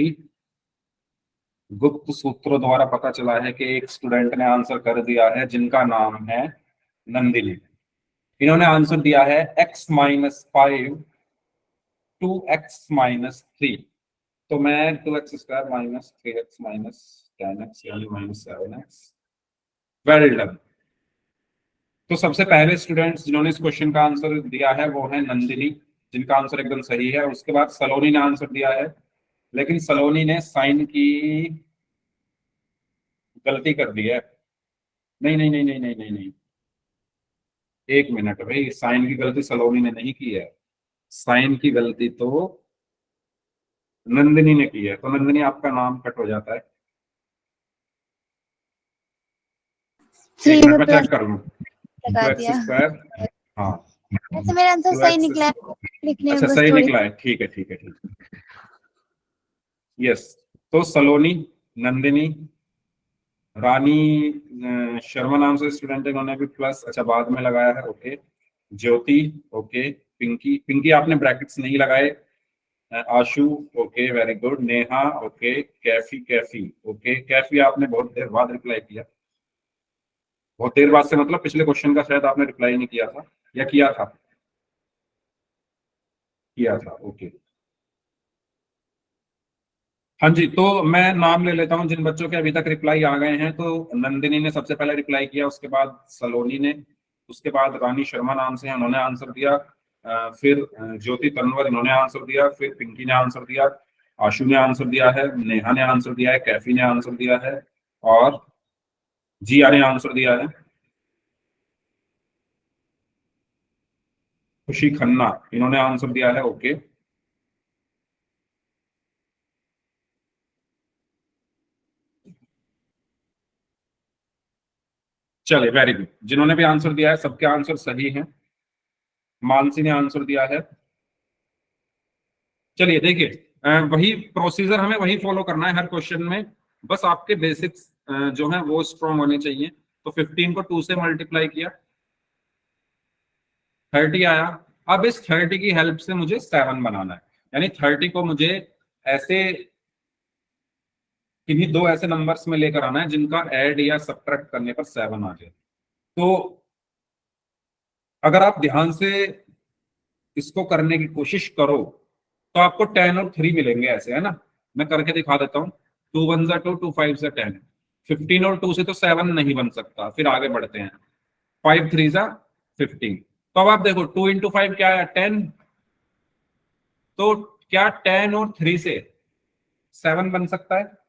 गुप्त सूत्रों द्वारा पता चला है कि एक स्टूडेंट ने आंसर कर दिया है जिनका नाम है नंदिनी। इन्होंने आंसर दिया है x-5 2x-3। तो मैं 2x² - 3x - 10x यानी -7x। Well done. तो सबसे पहले स्टूडेंट्स जिन्होंने इस क्वेश्चन का आंसर दिया है वो है नंदिनी, जिनका आंसर एकदम सही है। उसके बाद सलोनी ने आंसर दिया है, लेकिन सलोनी ने साइन की गलती कर दी है। नहीं नहीं नहीं नहीं नहीं नहीं नहीं, एक मिनट भाई, साइन की गलती सलोनी ने नहीं की है। साइन की गलती तो नंदिनी ने की है। तो नंदिनी आपका नाम कट हो जाता है। एक मिनट में चेक कर लूं। लगा तो दिया। x², हाँ वैसे मेरा आंसर सही निकला है, लिखने में अच्छा बस सही थोड़ी। निकला है, ठीक है ठीक है ठीक है। यस, तो सलोनी, नंदिनी, रानी शर्मा नाम से स्टूडेंट है, इन्होंने भी प्लस अच्छा बाद में लगाया है, ओके। ज्योति, ओके। पिंकी, पिंकी आपने ब्रैकेट्स नहीं लगाए। Ashu, okay very good. Neha, okay. Kaifi, Kaifi, okay. Kaifi आपने बहुत देर बाद रिप्लाई किया। बहुत देर बाद से मतलब पिछले क्वेश्चन का शायद आपने रिप्लाई नहीं किया था, या किया था? किया था, ओके। हाँ जी, तो मैं नाम ले लेता हूँ जिन बच्चों के अभी तक रिप्लाई आ गए हैं। तो नंदिनी ने सबसे पहले रिप्लाई किया, उसके बाद सलोनी ने, उसके बाद रानी शर्मा नाम से उन्होंने आंसर दिया, फिर ज्योति तनवर इन्होंने आंसर दिया, फिर पिंकी ने आंसर दिया, आशु ने आंसर दिया है, नेहा ने आंसर दिया है, कैफी ने आंसर दिया है, और जी आर ने आंसर दिया है, खुशी खन्ना इन्होंने आंसर दिया है, ओके। चलिए वेरी गुड, जिन्होंने भी आंसर दिया है सबके आंसर सही हैं। मानसी ने आंसर दिया है। चलिए देखिए, वही प्रोसीजर हमें वही फॉलो करना है हर क्वेश्चन में, बस आपके बेसिक्स जो है वो स्ट्रॉन्ग होने चाहिए। तो 15 को 2 से मल्टीप्लाई किया, 30 आया। अब इस 30 की हेल्प से मुझे 7 बनाना है, यानी 30 को मुझे ऐसे किन्हीं दो ऐसे नंबर्स में लेकर आना है जिनका ऐड या सब्ट्रैक्ट करने पर 7 आ जाए। तो अगर आप ध्यान से इसको करने की कोशिश करो तो आपको 10 और 3 मिलेंगे ऐसे, है ना। मैं करके दिखा देता हूँ। 2 1 जा 2, 2 5 जा 10, 15 और 2 से तो 7 नहीं बन सकता, फिर आगे बढ़ते हैं। 5 3 जा 15। तो अब आप देखो 2 इंटू 5 क्या है, 10। तो क्या 10 और 3 से 7 बन सकता है?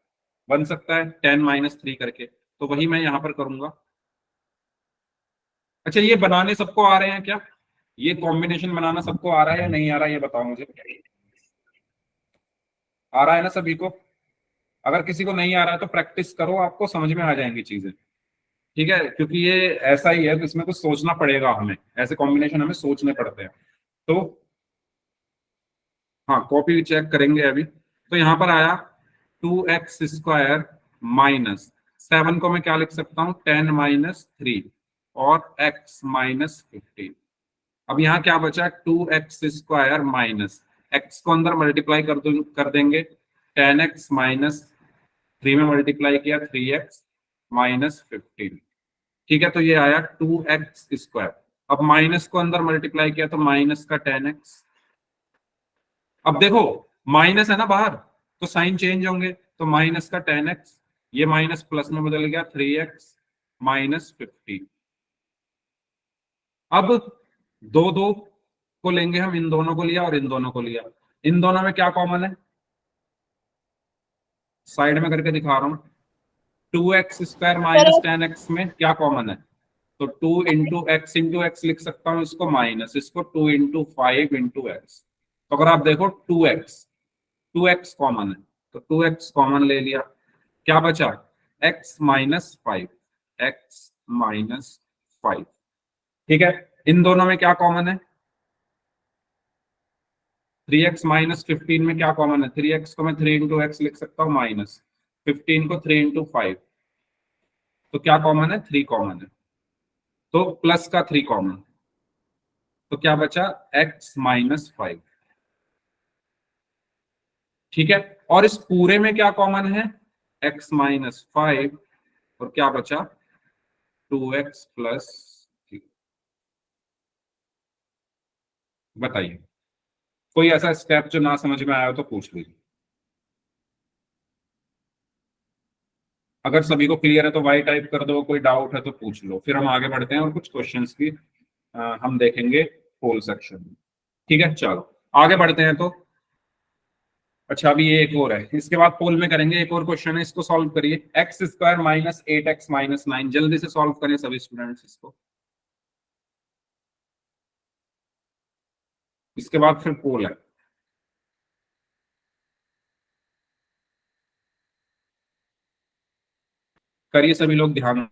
बन सकता है, 10 माइनस 3 करके। तो वही मैं यहां पर करूंगा। अच्छा, ये बनाने सबको आ रहे हैं क्या? ये कॉम्बिनेशन बनाना सबको आ रहा है या नहीं आ रहा है, ये बताओ मुझे। आ रहा है ना सभी को? अगर किसी को नहीं आ रहा है तो प्रैक्टिस करो, आपको समझ में आ जाएंगी चीजें। ठीक है, क्योंकि ये ऐसा ही है तो इसमें कुछ सोचना पड़ेगा हमें, ऐसे कॉम्बिनेशन हमें सोचने पड़ते हैं। तो हाँ, कॉपी चेक करेंगे अभी। तो यहाँ पर आया 2x² माइनस 7 को मैं क्या लिख सकता हूँ, 10 माइनस 3 और x माइनस 15। अब यहाँ क्या बचा, 2x² माइनस x को अंदर मल्टीप्लाई कर देंगे, 10x माइनस 3 में मल्टीप्लाई किया 3x माइनस 15। ठीक है, तो ये आया 2x²। अब माइनस को अंदर मल्टीप्लाई किया तो माइनस का 10x। अब देखो माइनस है ना बाहर, तो साइन चेंज होंगे, तो माइनस का 10x, ये माइनस प्लस में बदल गया 3x माइनस 15। अब दो दो को लेंगे हम, इन दोनों को लिया और इन दोनों को लिया। इन दोनों में क्या कॉमन है, साइड में करके दिखा रहा हूं। 2x² माइनस 10x में क्या कॉमन है, तो 2 इंटू एक्स लिख सकता हूं इसको, माइनस इसको 2 इंटू 5 इंटू एक्स। तो अगर आप देखो 2x कॉमन है, तो 2x कॉमन ले लिया, क्या बचा, x-5, x-5। ठीक है, इन दोनों में क्या कॉमन है, 3x माइनस 15 में क्या कॉमन है, 3x को मैं 3 इंटू एक्स लिख सकता हूँ, माइनस 15 को 3 इंटू 5, तो क्या कॉमन है, 3 कॉमन है, तो प्लस का 3 कॉमन, तो क्या बचा, x-5। ठीक है, और इस पूरे में क्या कॉमन है, x-5, और क्या बचा, 2x+। बताइए, कोई ऐसा स्टेप जो ना समझ में आया हो तो पूछ लीजिए। अगर सभी को क्लियर है तो वाई टाइप कर दो, कोई डाउट है तो पूछ लो, फिर हम आगे बढ़ते हैं और कुछ क्वेश्चंस की हम देखेंगे पोल सेक्शन में। ठीक है, चलो आगे बढ़ते हैं। तो अच्छा, अभी ये एक और है, इसके बाद पोल में करेंगे। एक और क्वेश्चन है, इसको सॉल्व करिए। x² माइनस 8x माइनस 9, जल्दी से सॉल्व करें सभी स्टूडेंट्स इसको, इसके बाद फिर पोल है। करिए सभी लोग ध्यान।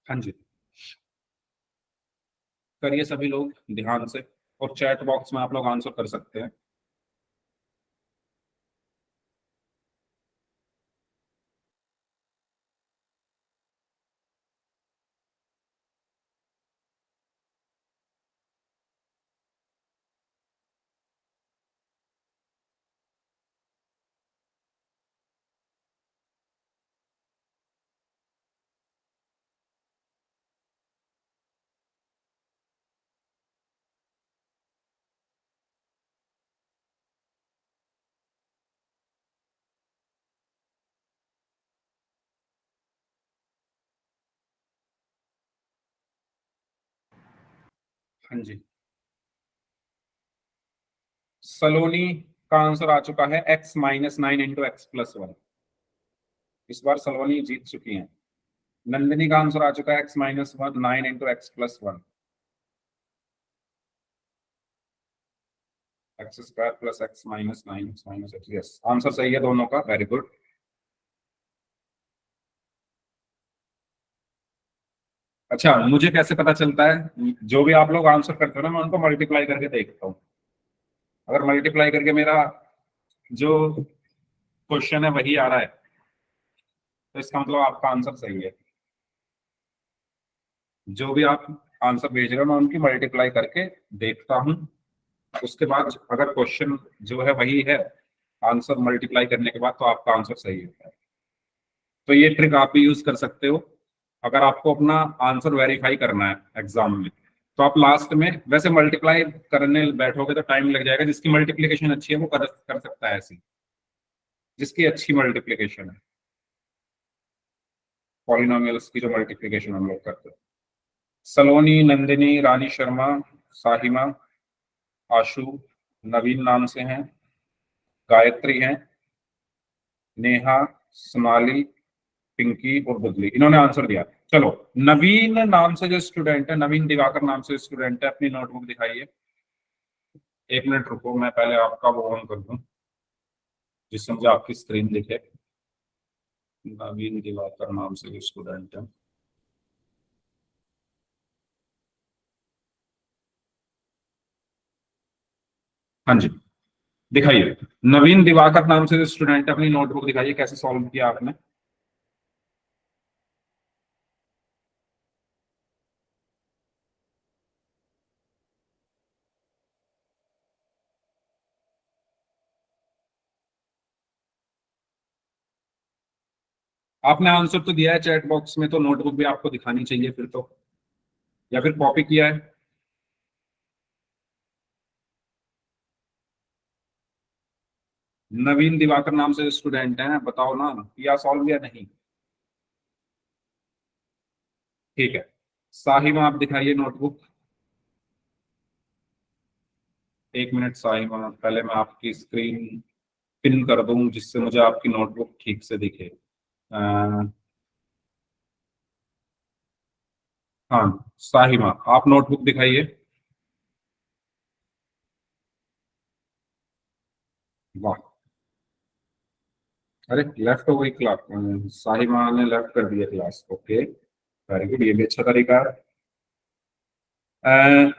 हाँ जी, करिए सभी लोग ध्यान से, और चैट बॉक्स में आप लोग आंसर कर सकते हैं। हाँ जी, सलोनी का आंसर आ चुका है x-9 इंटू x+1। इस बार सलोनी जीत चुकी हैं। नंदिनी का आंसर आ चुका है x-9 into x+1, x² plus x-9 x-x। Yes, answer सही है दोनों का, वेरी गुड। अच्छा, मुझे कैसे पता चलता है? जो भी आप लोग आंसर करते हो ना, मैं उनको मल्टीप्लाई करके देखता हूँ। अगर मल्टीप्लाई करके मेरा जो क्वेश्चन है वही आ रहा है, तो इसका मतलब आपका आंसर सही है। जो भी आप आंसर भेज रहे हो मैं उनकी मल्टीप्लाई करके देखता हूँ, उसके बाद अगर क्वेश्चन जो है वही है, आंसर मल्टीप्लाई करने के बाद, तो आपका आंसर सही है। तो ये ट्रिक आप भी यूज कर सकते हो अगर आपको अपना आंसर वेरीफाई करना है एग्जाम में। तो आप लास्ट में वैसे मल्टीप्लाई करने बैठोगे तो टाइम लग जाएगा, जिसकी मल्टीप्लिकेशन अच्छी है वो कर सकता है ऐसी, जिसकी अच्छी मल्टीप्लिकेशन है, पॉलिनोमियल्स की जो मल्टीप्लिकेशन हम लोग करते हैं। सलोनी, नंदिनी, रानी शर्मा, साहिमा, आशु, नवीन नाम से हैं, गायत्री हैं, नेहा, सोनाली, पिंकी और बदली, इन्होंने आंसर दिया। चलो, नवीन नाम से जो स्टूडेंट है, नवीन दिवाकर नाम से स्टूडेंट है, अपनी नोटबुक दिखाइए। एक मिनट रुको, मैं पहले आपका वो ऑन कर दूं जिससे मुझे आपकी स्क्रीन दिखे। नवीन दिवाकर नाम से जो स्टूडेंट है, हाँ जी, दिखाइए। नवीन दिवाकर नाम से जो स्टूडेंट है, अपनी नोटबुक दिखाइए, कैसे सॉल्व किया आपने। आपने आंसर तो दिया है चैट बॉक्स में, तो नोटबुक भी आपको दिखानी चाहिए फिर तो, या फिर कॉपी किया है? नवीन दिवाकर नाम से स्टूडेंट है, बताओ ना, किया सॉल्व या नहीं? ठीक है, साहिमा आप दिखाइए नोटबुक। एक मिनट साहिमा, पहले मैं आपकी स्क्रीन पिन कर दूं जिससे मुझे आपकी नोटबुक ठीक से दिखे। हाँ, साहिमा आप नोटबुक दिखाइए। वाह, अरे लेफ्ट हो गई क्लास, साहिमा ने लेफ्ट कर दिया क्लास, ओके, वेरी गुड, ये भी अच्छा तरीका है। अ,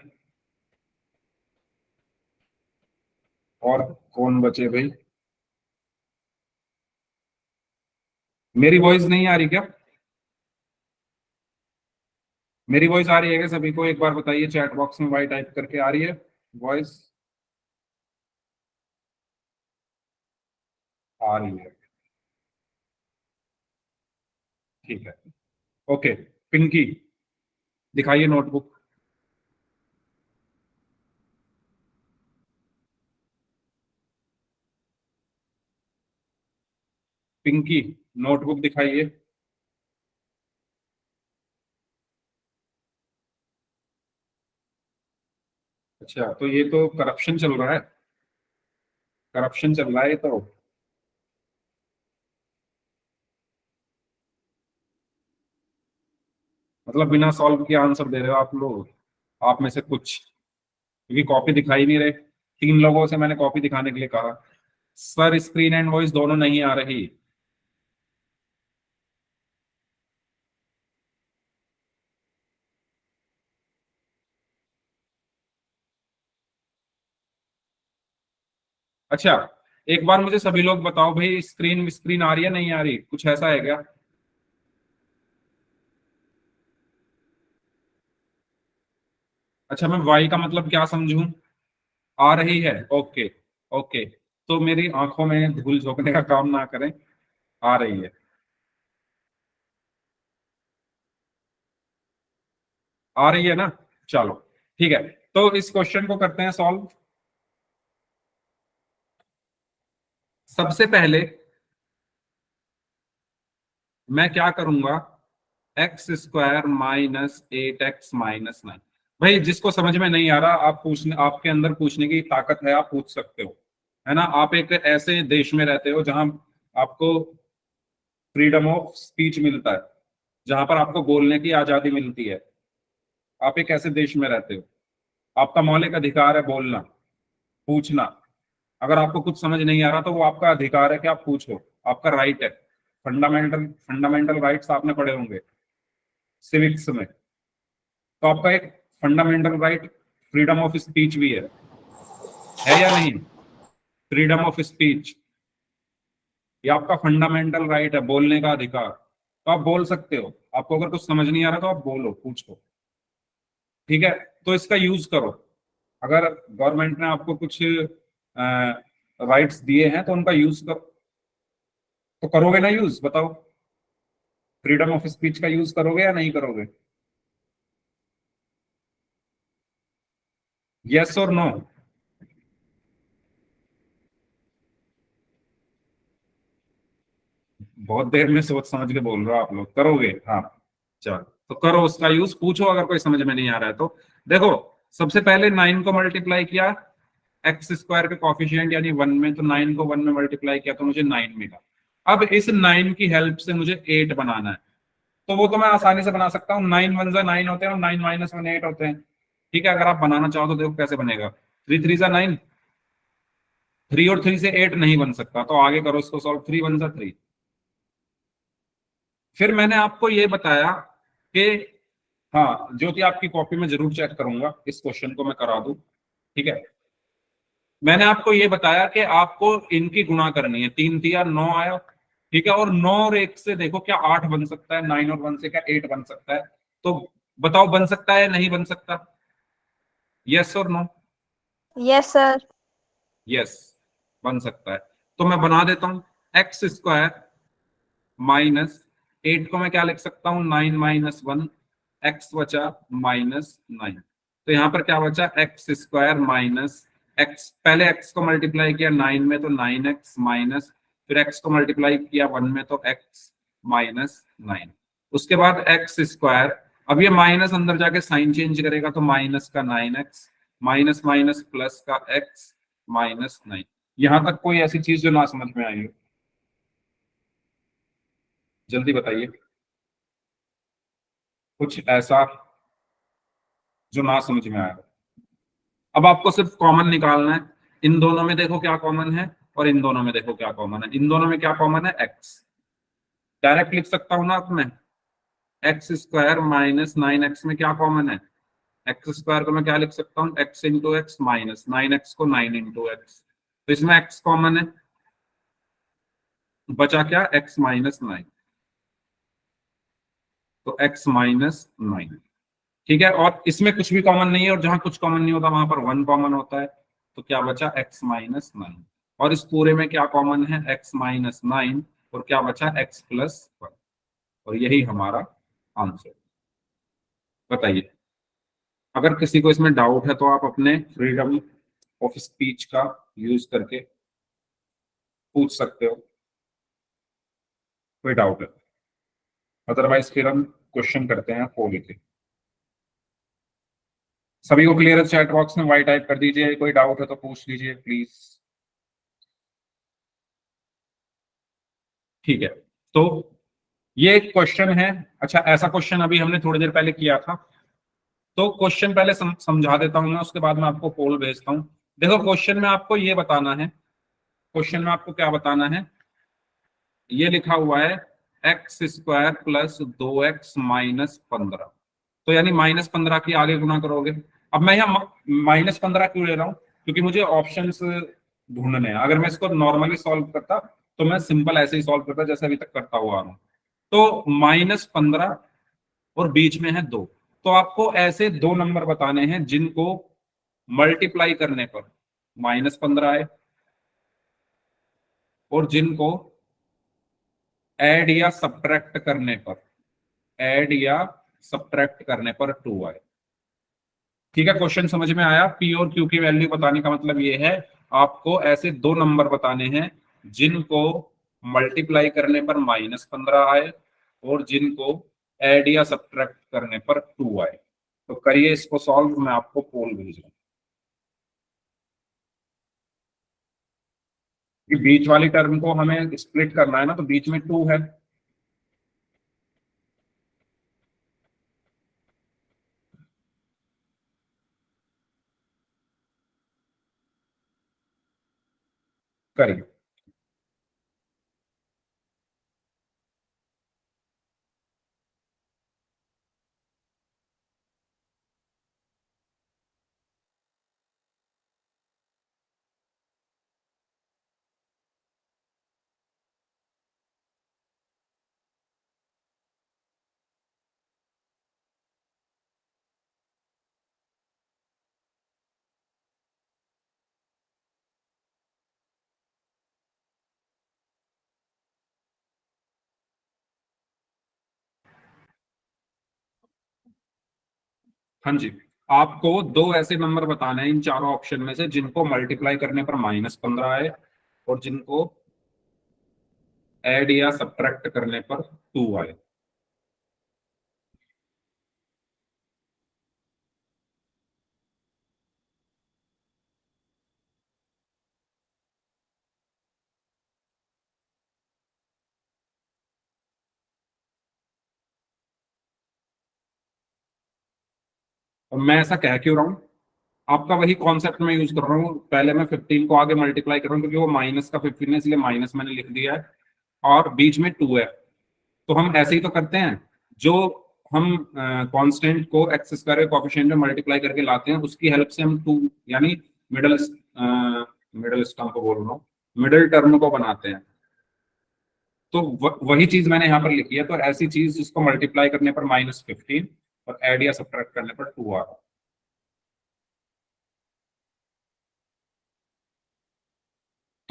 और कौन बचे भाई? मेरी वॉइस नहीं आ रही क्या? मेरी वॉइस आ रही है क्या सभी को? एक बार बताइए चैट बॉक्स में, वाई टाइप करके आ रही है वॉइस? आ रही है, ठीक है, ओके। पिंकी दिखाइए नोटबुक। पिंकी नोटबुक दिखाइए। अच्छा, तो ये तो करप्शन चल रहा है, करप्शन चल रहा है ये तो। मतलब बिना सॉल्व किए आंसर दे रहे हो आप लोग, आप में से कुछ, क्योंकि कॉपी दिखाई नहीं रहे। 3 लोगों से मैंने कॉपी दिखाने के लिए कहा, सर स्क्रीन एंड वॉइस दोनों नहीं आ रही। अच्छा, एक बार मुझे सभी लोग बताओ भाई, स्क्रीन स्क्रीन आ रही है नहीं आ रही, कुछ ऐसा है क्या? अच्छा, मैं वाई का मतलब क्या समझूं? आ रही है, ओके, ओके, तो मेरी आंखों में धूल झोंकने का काम ना करें, आ रही है, आ रही है ना? चलो, ठीक है, तो इस क्वेश्चन को करते हैं सॉल्व। सबसे पहले मैं क्या करूंगा, x² - 8x - 9, भाई जिसको समझ में नहीं आ रहा, आप पूछने, आपके अंदर पूछने की ताकत है, आप पूछ सकते हो, है ना। आप एक ऐसे देश में रहते हो जहां आपको फ्रीडम ऑफ स्पीच मिलता है, जहां पर आपको बोलने की आजादी मिलती है। आप एक ऐसे देश में रहते हो, आपका मौलिक अधिकार है बोलना, पूछना। अगर आपको कुछ समझ नहीं आ रहा तो वो आपका अधिकार है कि आप पूछो, आपका राइट है। फंडामेंटल फंडामेंटल राइट्स आपने पढ़े होंगे सिविक्स में, तो आपका एक fundamental right freedom of speech भी है या नहीं? फ्रीडम ऑफ स्पीच, ये आपका फंडामेंटल राइट है, बोलने का अधिकार। तो आप बोल सकते हो, आपको अगर कुछ समझ नहीं आ रहा तो आप बोलो, पूछो, ठीक है। तो इसका यूज करो। अगर गवर्नमेंट ने आपको कुछ राइट्स दिए हैं तो उनका यूज करो, तो करोगे ना यूज? बताओ, फ्रीडम ऑफ स्पीच का यूज करोगे या नहीं करोगे? यस और नो? बहुत देर में सोच समझ के बोल रहे हो आप लोग, करोगे? हाँ, चलो तो करो उसका यूज, पूछो अगर कोई समझ में नहीं आ रहा है तो। देखो, सबसे पहले 9 को मल्टीप्लाई किया एक्स स्क्वायर के कॉफिशिएंट यानी 1 में, तो 9 को 1 में मल्टीप्लाई किया तो मुझे 9 मिला। अब इस 9 की हेल्प से मुझे 8 बनाना है, तो वो तो मैं आसानी से बना सकता हूँ। 9 1 जा 9 होते हैं और 9 माइनस 1 8 होते हैं, ठीक है। अगर आप बनाना चाहो तो देखो कैसे बनेगा। 3 3 जा 9, 3 और 3 से 8 नहीं बन सकता, तो आगे करो इसको सॉल्व। 3 1 जा 3। फिर मैंने आपको ये बताया कि, हाँ ज्योति आपकी कॉपी में जरूर चेक करूंगा, इस क्वेश्चन को मैं करा दूं, ठीक है। मैंने आपको ये बताया कि आपको इनकी गुणा करनी है। 3 तिया 9 आया, ठीक है। और 9 और 1 से देखो क्या 8 बन सकता है, 9 और 1 से क्या 8 बन सकता है? तो बताओ बन सकता है या नहीं बन सकता? यस और नो? Yes sir. यस, बन सकता है। तो मैं बना देता हूं, एक्स स्क्वायर माइनस 8 को मैं क्या लिख सकता हूं, 9 माइनस 1, एक्स बचा माइनस 9। तो यहां पर क्या बचा, एक्स स्क्वायर माइनस एक्स, पहले एक्स को मल्टीप्लाई किया 9 में तो 9x माइनस, फिर एक्स को मल्टीप्लाई किया 1 में तो x माइनस 9। उसके बाद एक्स स्क्वायर, अब ये माइनस अंदर जाके साइन चेंज करेगा तो माइनस का 9x माइनस माइनस प्लस का x माइनस 9। यहां तक कोई ऐसी चीज जो ना समझ में आई हो? जल्दी बताइए, कुछ ऐसा जो ना समझ में आया। अब आपको सिर्फ कॉमन निकालना है। इन दोनों में देखो क्या कॉमन है और इन दोनों में देखो क्या कॉमन है। इन दोनों में क्या कॉमन है, एक्स। डायरेक्ट लिख सकता हूं ना अब मैं, एक्स स्क्वायर माइनस 9x में क्या कॉमन है, एक्स स्क्वायर को मैं क्या लिख सकता हूँ, x into x minus 9x को 9 इंटू एक्स, तो इसमें एक्स कॉमन है, बचा क्या, एक्स माइनस 9, तो एक्स माइनस 9, ठीक है। और इसमें कुछ भी कॉमन नहीं है, और जहां कुछ कॉमन नहीं होता वहां पर 1 कॉमन होता है, तो क्या बचा, एक्स माइनस 9। और इस पूरे में क्या कॉमन है, एक्स माइनस 9, और क्या बचा, एक्स प्लस 1। और यही हमारा आंसर। बताइए, अगर किसी को इसमें डाउट है तो आप अपने फ्रीडम ऑफ स्पीच का यूज करके पूछ सकते हो, कोई डाउट है। अदरवाइज फिर हम क्वेश्चन करते हैं 4 के। सभी को क्लियर है? चैट बॉक्स में वाई टाइप कर दीजिए, कोई डाउट है तो पूछ लीजिए प्लीज, ठीक है। तो ये एक क्वेश्चन है। अच्छा, ऐसा क्वेश्चन अभी हमने थोड़ी देर पहले किया था, तो क्वेश्चन पहले समझा देता हूं मैं, उसके बाद मैं आपको पोल भेजता हूं। देखो, क्वेश्चन में आपको ये बताना है, क्वेश्चन में आपको क्या बताना है, ये लिखा हुआ है x square plus 2x minus 15, तो यानी माइनस 15 की आगे गुना करोगे। अब मैं यहाँ माइनस 15 क्यों ले रहा हूँ, क्योंकि मुझे ऑप्शंस ढूंढने हैं। अगर मैं इसको नॉर्मली सॉल्व करता तो मैं सिंपल ऐसे ही सॉल्व करता जैसे अभी तक करता हुआ आ रहा हूँ। तो माइनस 15 और बीच में है 2, तो आपको ऐसे 2 नंबर बताने हैं जिनको मल्टीप्लाई करने पर माइनस 15 आए, और जिनको ऐड या सब्ट्रैक्ट करने पर, ऐड या सब्ट्रैक्ट करने पर 2 आए। ठीक है, क्वेश्चन समझ में आया? पी और क्यू की वैल्यू बताने का मतलब ये है, आपको ऐसे 2 नंबर बताने हैं जिनको मल्टीप्लाई करने पर माइनस 15 आए और जिनको ऐड या सब्ट्रैक्ट करने पर 2 आए। तो करिए इसको सॉल्व, मैं आपको पोल भेज रहा हूँ। कि बीच वाली टर्म को हमें स्प्लिट करना है ना, तो बीच में 2 है, करिए। हाँ जी, आपको दो ऐसे नंबर बताने हैं इन चारों ऑप्शन में से जिनको मल्टीप्लाई करने पर -15 आए और जिनको ऐड या सब्ट्रैक्ट करने पर 2 आए। और मैं ऐसा कह क्यों रहा हूँ, आपका वही कॉन्सेप्ट मैं यूज कर रहा हूँ। पहले मैं 15 को आगे मल्टीप्लाई कर रहा हूँ क्योंकि वो माइनस का 15 है, इसलिए माइनस मैंने लिख दिया है, और बीच में 2 है। तो हम ऐसे ही तो करते हैं, जो हम कांस्टेंट को एक्स स्क्वायर के कोएफिशिएंट में मल्टीप्लाई करके लाते हैं, उसकी हेल्प से हम 2 यानी मिडल मिडल टर्म को बोल रहा हूँ, मिडल टर्म को बनाते हैं। तो वही चीज मैंने यहाँ पर लिखी है। तो ऐसी चीज जिसको मल्टीप्लाई करने पर -15 और ऐड या सब्ट्रैक्ट करने पर 2 आ रहा है।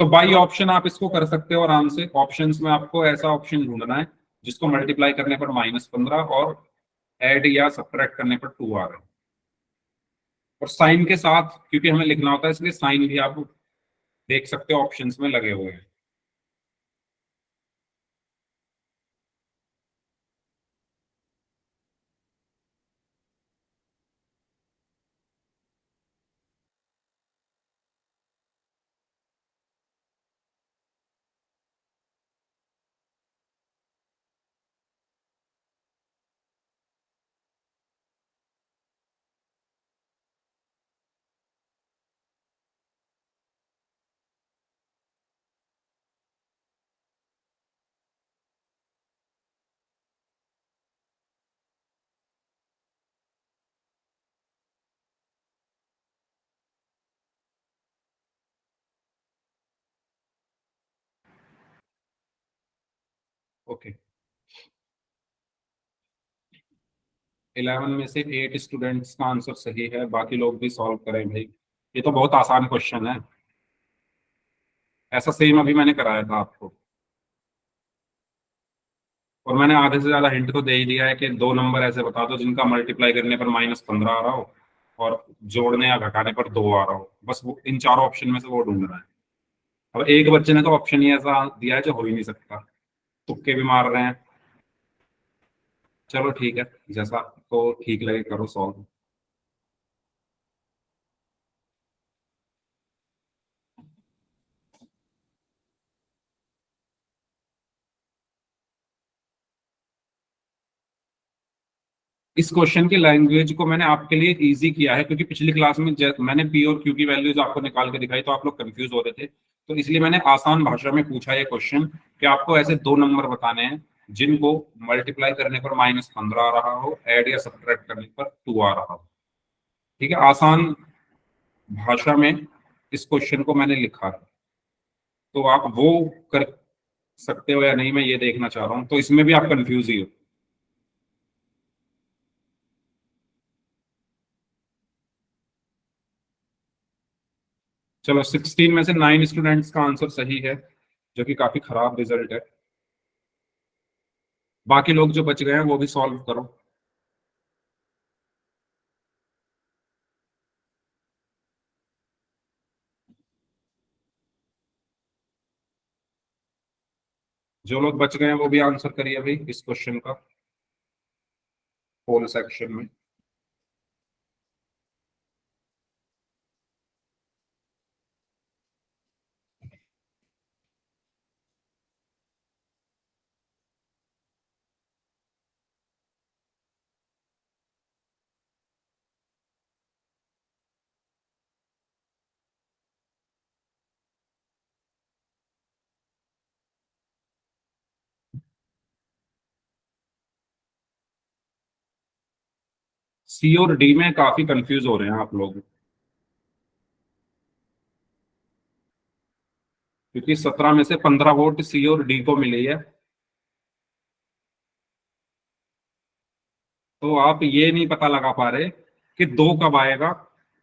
तो बाई ऑप्शन आप इसको कर सकते हो आराम से। ऑप्शंस में आपको ऐसा ऑप्शन ढूंढना है जिसको मल्टीप्लाई करने पर -15 और ऐड या सब्ट्रैक्ट करने पर 2 आ रहा है। और साइन के साथ, क्योंकि हमें लिखना होता है, इसलिए साइन भी आप देख सकते हो ऑप्शंस में लगे हुए हैं। ओके, 11 में से 8 स्टूडेंट्स का आंसर सही है, बाकी लोग भी सॉल्व करें भाई। ये तो बहुत आसान क्वेश्चन है, ऐसा सेम अभी मैंने कराया था आपको। और मैंने आधे से ज्यादा हिंट तो दे ही दिया है कि दो नंबर ऐसे बता दो जिनका मल्टीप्लाई करने पर -15 आ रहा हो और जोड़ने या घटाने पर 2 आ रहा हो। बस वो इन चारों ऑप्शन में से वो ढूंढना है। अब एक बच्चे ने तो ऑप्शन ही ऐसा दिया है जो हो ही नहीं सकता, तुक्के भी मार रहे हैं। चलो ठीक है, जैसा आपको ठीक लगे करो सॉल्व। इस क्वेश्चन की लैंग्वेज को मैंने आपके लिए इजी किया है क्योंकि पिछली क्लास में मैंने पी और क्यू की वैल्यूज आपको निकाल के दिखाई तो आप लोग कंफ्यूज हो रहे थे। तो इसलिए मैंने आसान भाषा में पूछा ये क्वेश्चन कि आपको ऐसे दो नंबर बताने हैं जिनको मल्टीप्लाई करने पर -15 आ रहा हो, ऐड या सब्ट्रैक्ट करने पर 2 आ रहा हो। ठीक है, आसान भाषा में इस क्वेश्चन को मैंने लिखा है। तो आप वो कर सकते हो या नहीं, मैं ये देखना चाह रहा हूँ। तो इसमें भी आप कंफ्यूज ही हो। चलो, 16 में से 9 स्टूडेंट्स का आंसर सही है, जो कि काफी खराब रिजल्ट है। बाकी लोग जो बच गए हैं वो भी सॉल्व करो। जो लोग बच गए हैं वो भी आंसर करिए भाई इस क्वेश्चन का, पोल सेक्शन में। सी और डी में काफी कंफ्यूज हो रहे हैं आप लोग, क्योंकि 17 में से 15 वोट सी और डी को मिली है। तो आप ये नहीं पता लगा पा रहे कि दो कब आएगा,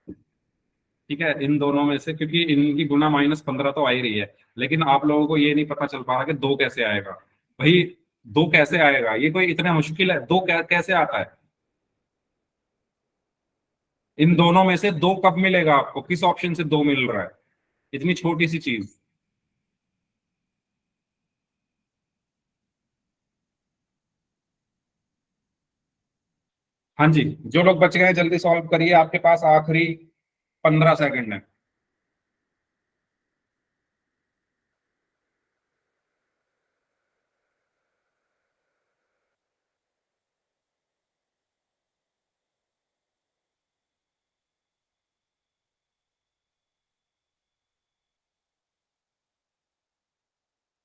ठीक है, इन दोनों में से, क्योंकि इनकी गुना -15 तो आ ही रही है, लेकिन आप लोगों को ये नहीं पता चल पा रहा कि दो कैसे आएगा। भाई दो कैसे आएगा, ये कोई इतना मुश्किल है? दो कैसे आता है? इन दोनों में से दो कब मिलेगा आपको, किस ऑप्शन से दो मिल रहा है, इतनी छोटी सी चीज। हाँ जी, जो लोग बच गए जल्दी सॉल्व करिए, आपके पास आखिरी 15 सेकंड है।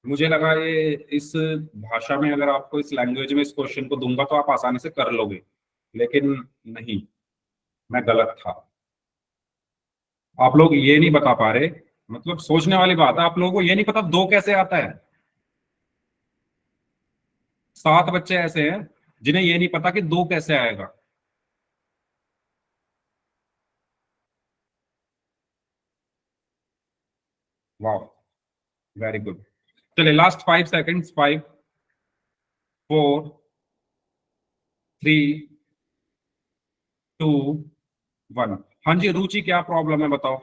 मुझे लगा ये इस भाषा में, अगर आपको इस लैंग्वेज में इस क्वेश्चन को दूंगा तो आप आसानी से कर लोगे, लेकिन नहीं, मैं गलत था। आप लोग ये नहीं बता पा रहे, मतलब सोचने वाली बात है, आप लोगों को ये नहीं पता दो कैसे आता है। 7 बच्चे ऐसे हैं जिन्हें ये नहीं पता कि दो कैसे आएगा। वाह, वेरी गुड। चलिए लास्ट 5 सेकंड्स, 5, 4, 3, 2, 1। हाँ जी रुचि, क्या प्रॉब्लम है बताओ?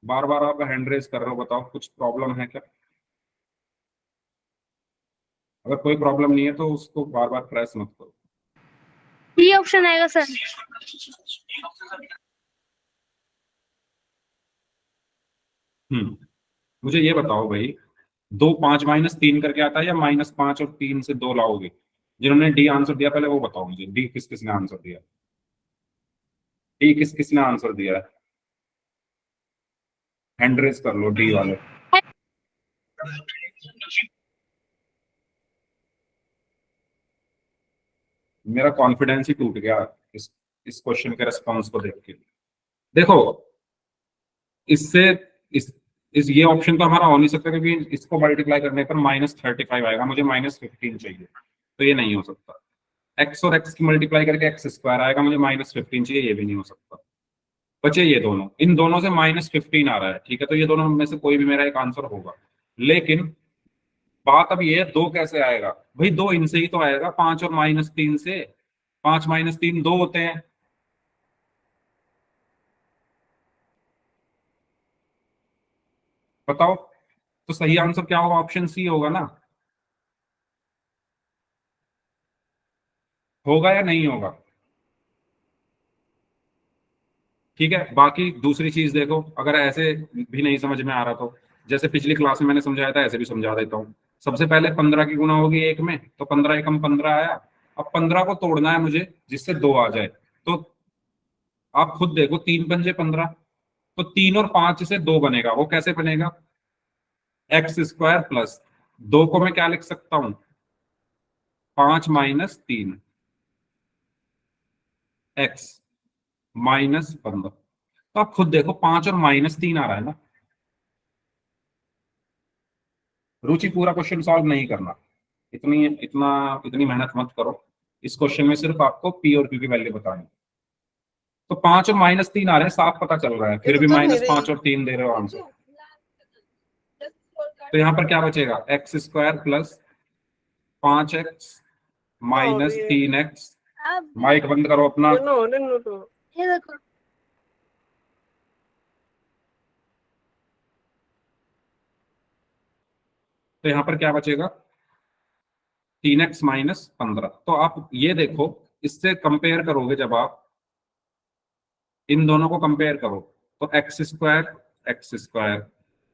बार बार आप हैंड रेज कर रहे हो, बताओ कुछ प्रॉब्लम है क्या? अगर कोई प्रॉब्लम नहीं है तो उसको बार बार प्रेस मत करो। बी ऑप्शन आएगा सर। मुझे ये बताओ भाई, 2 5 -3 करके आता है, या -5 और 3 से 2 लाओगे? जिन्होंने डी आंसर दिया पहले वो बताओ मुझे, डी किस किसने आंसर दिया? डी किस किसने आंसर दिया है? हैंड रेज कर लो डी वाले। मेरा कॉन्फिडेंस ही टूट गया इस क्वेश्चन के रिस्पॉन्स को देख के। देखो, इससे इस ये ऑप्शन तो हमारा हो नहीं सकता, क्योंकि इसको मल्टीप्लाई करने पर -35 आएगा, मुझे -15 चाहिए, तो ये नहीं हो सकता। एक्स और एक्स की मल्टीप्लाई करके x² आएगा, मुझे -15 चाहिए, ये भी नहीं हो सकता। बचे ये दोनों, इन दोनों से -15 आ रहा है, ठीक है, तो ये दोनों में से कोई भी मेरा एक आंसर होगा। लेकिन बात अब ये है, दो कैसे आएगा? भाई दो इनसे ही तो आएगा, 5 और -3 से। 5 -3 2 होते हैं। बताओ, तो सही आंसर क्या होगा? ऑप्शन सी होगा ना? होगा या नहीं होगा? ठीक है, बाकी दूसरी चीज देखो, अगर ऐसे भी नहीं समझ में आ रहा तो जैसे पिछली क्लास में मैंने समझाया था, ऐसे भी समझा देता हूँ। सबसे पहले 15 की गुणा होगी एक में, तो 15 एकम 15 आया। अब 15 को तोड़ना है मुझे जिससे दो आ जाए, तो आप खुद देखो, 3 पंजे 15, तो 3 और 5 से 2 बनेगा। वो कैसे बनेगा? x² प्लस 2 को मैं क्या लिख सकता हूं? 5 -3 x -15। तो आप खुद देखो, 5 और -3 आ रहा है ना। रुचि, पूरा क्वेश्चन सॉल्व नहीं करना, इतनी मेहनत मत करो। इस क्वेश्चन में सिर्फ आपको पी और क्यू की वैल्यू बतानी। तो 5 और -3 आ रहे हैं, साफ पता चल रहा है, फिर भी -5 और 3 दे रहे हो आंसर। तो यहाँ पर क्या बचेगा? x² plus 5x -3x। अब माइक बंद करो अपना। ये देखो। तो यहाँ पर क्या बचेगा? 3x -15। तो आप ये देखो, इससे कंपेयर करोगे, जब आप इन दोनों को कंपेयर करो, तो x²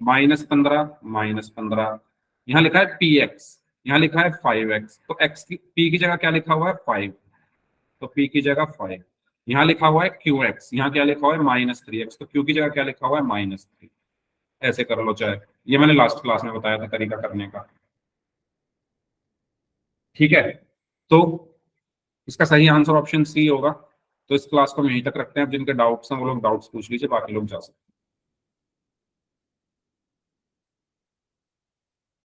-15 -15, यहाँ लिखा है px, यहाँ लिखा है 5x, तो x की p की जगह क्या लिखा हुआ है? 5, तो p की जगह 5। यहाँ लिखा हुआ है qx, यहाँ क्या लिखा हुआ है? -3x, तो q की जगह क्या लिखा हुआ है? -3। ऐसे कर लो चाहे, ये मैंने लास्ट क्लास में बताया था तरीका करने का, ठीक है। तो इसका सही आंसर ऑप्शन सी होगा। तो इस क्लास को हम यहीं तक रखते हैं। अब जिनके डाउट्स हैं वो लोग डाउट्स पूछ लीजिए, बाकी लोग जा सकते हैं।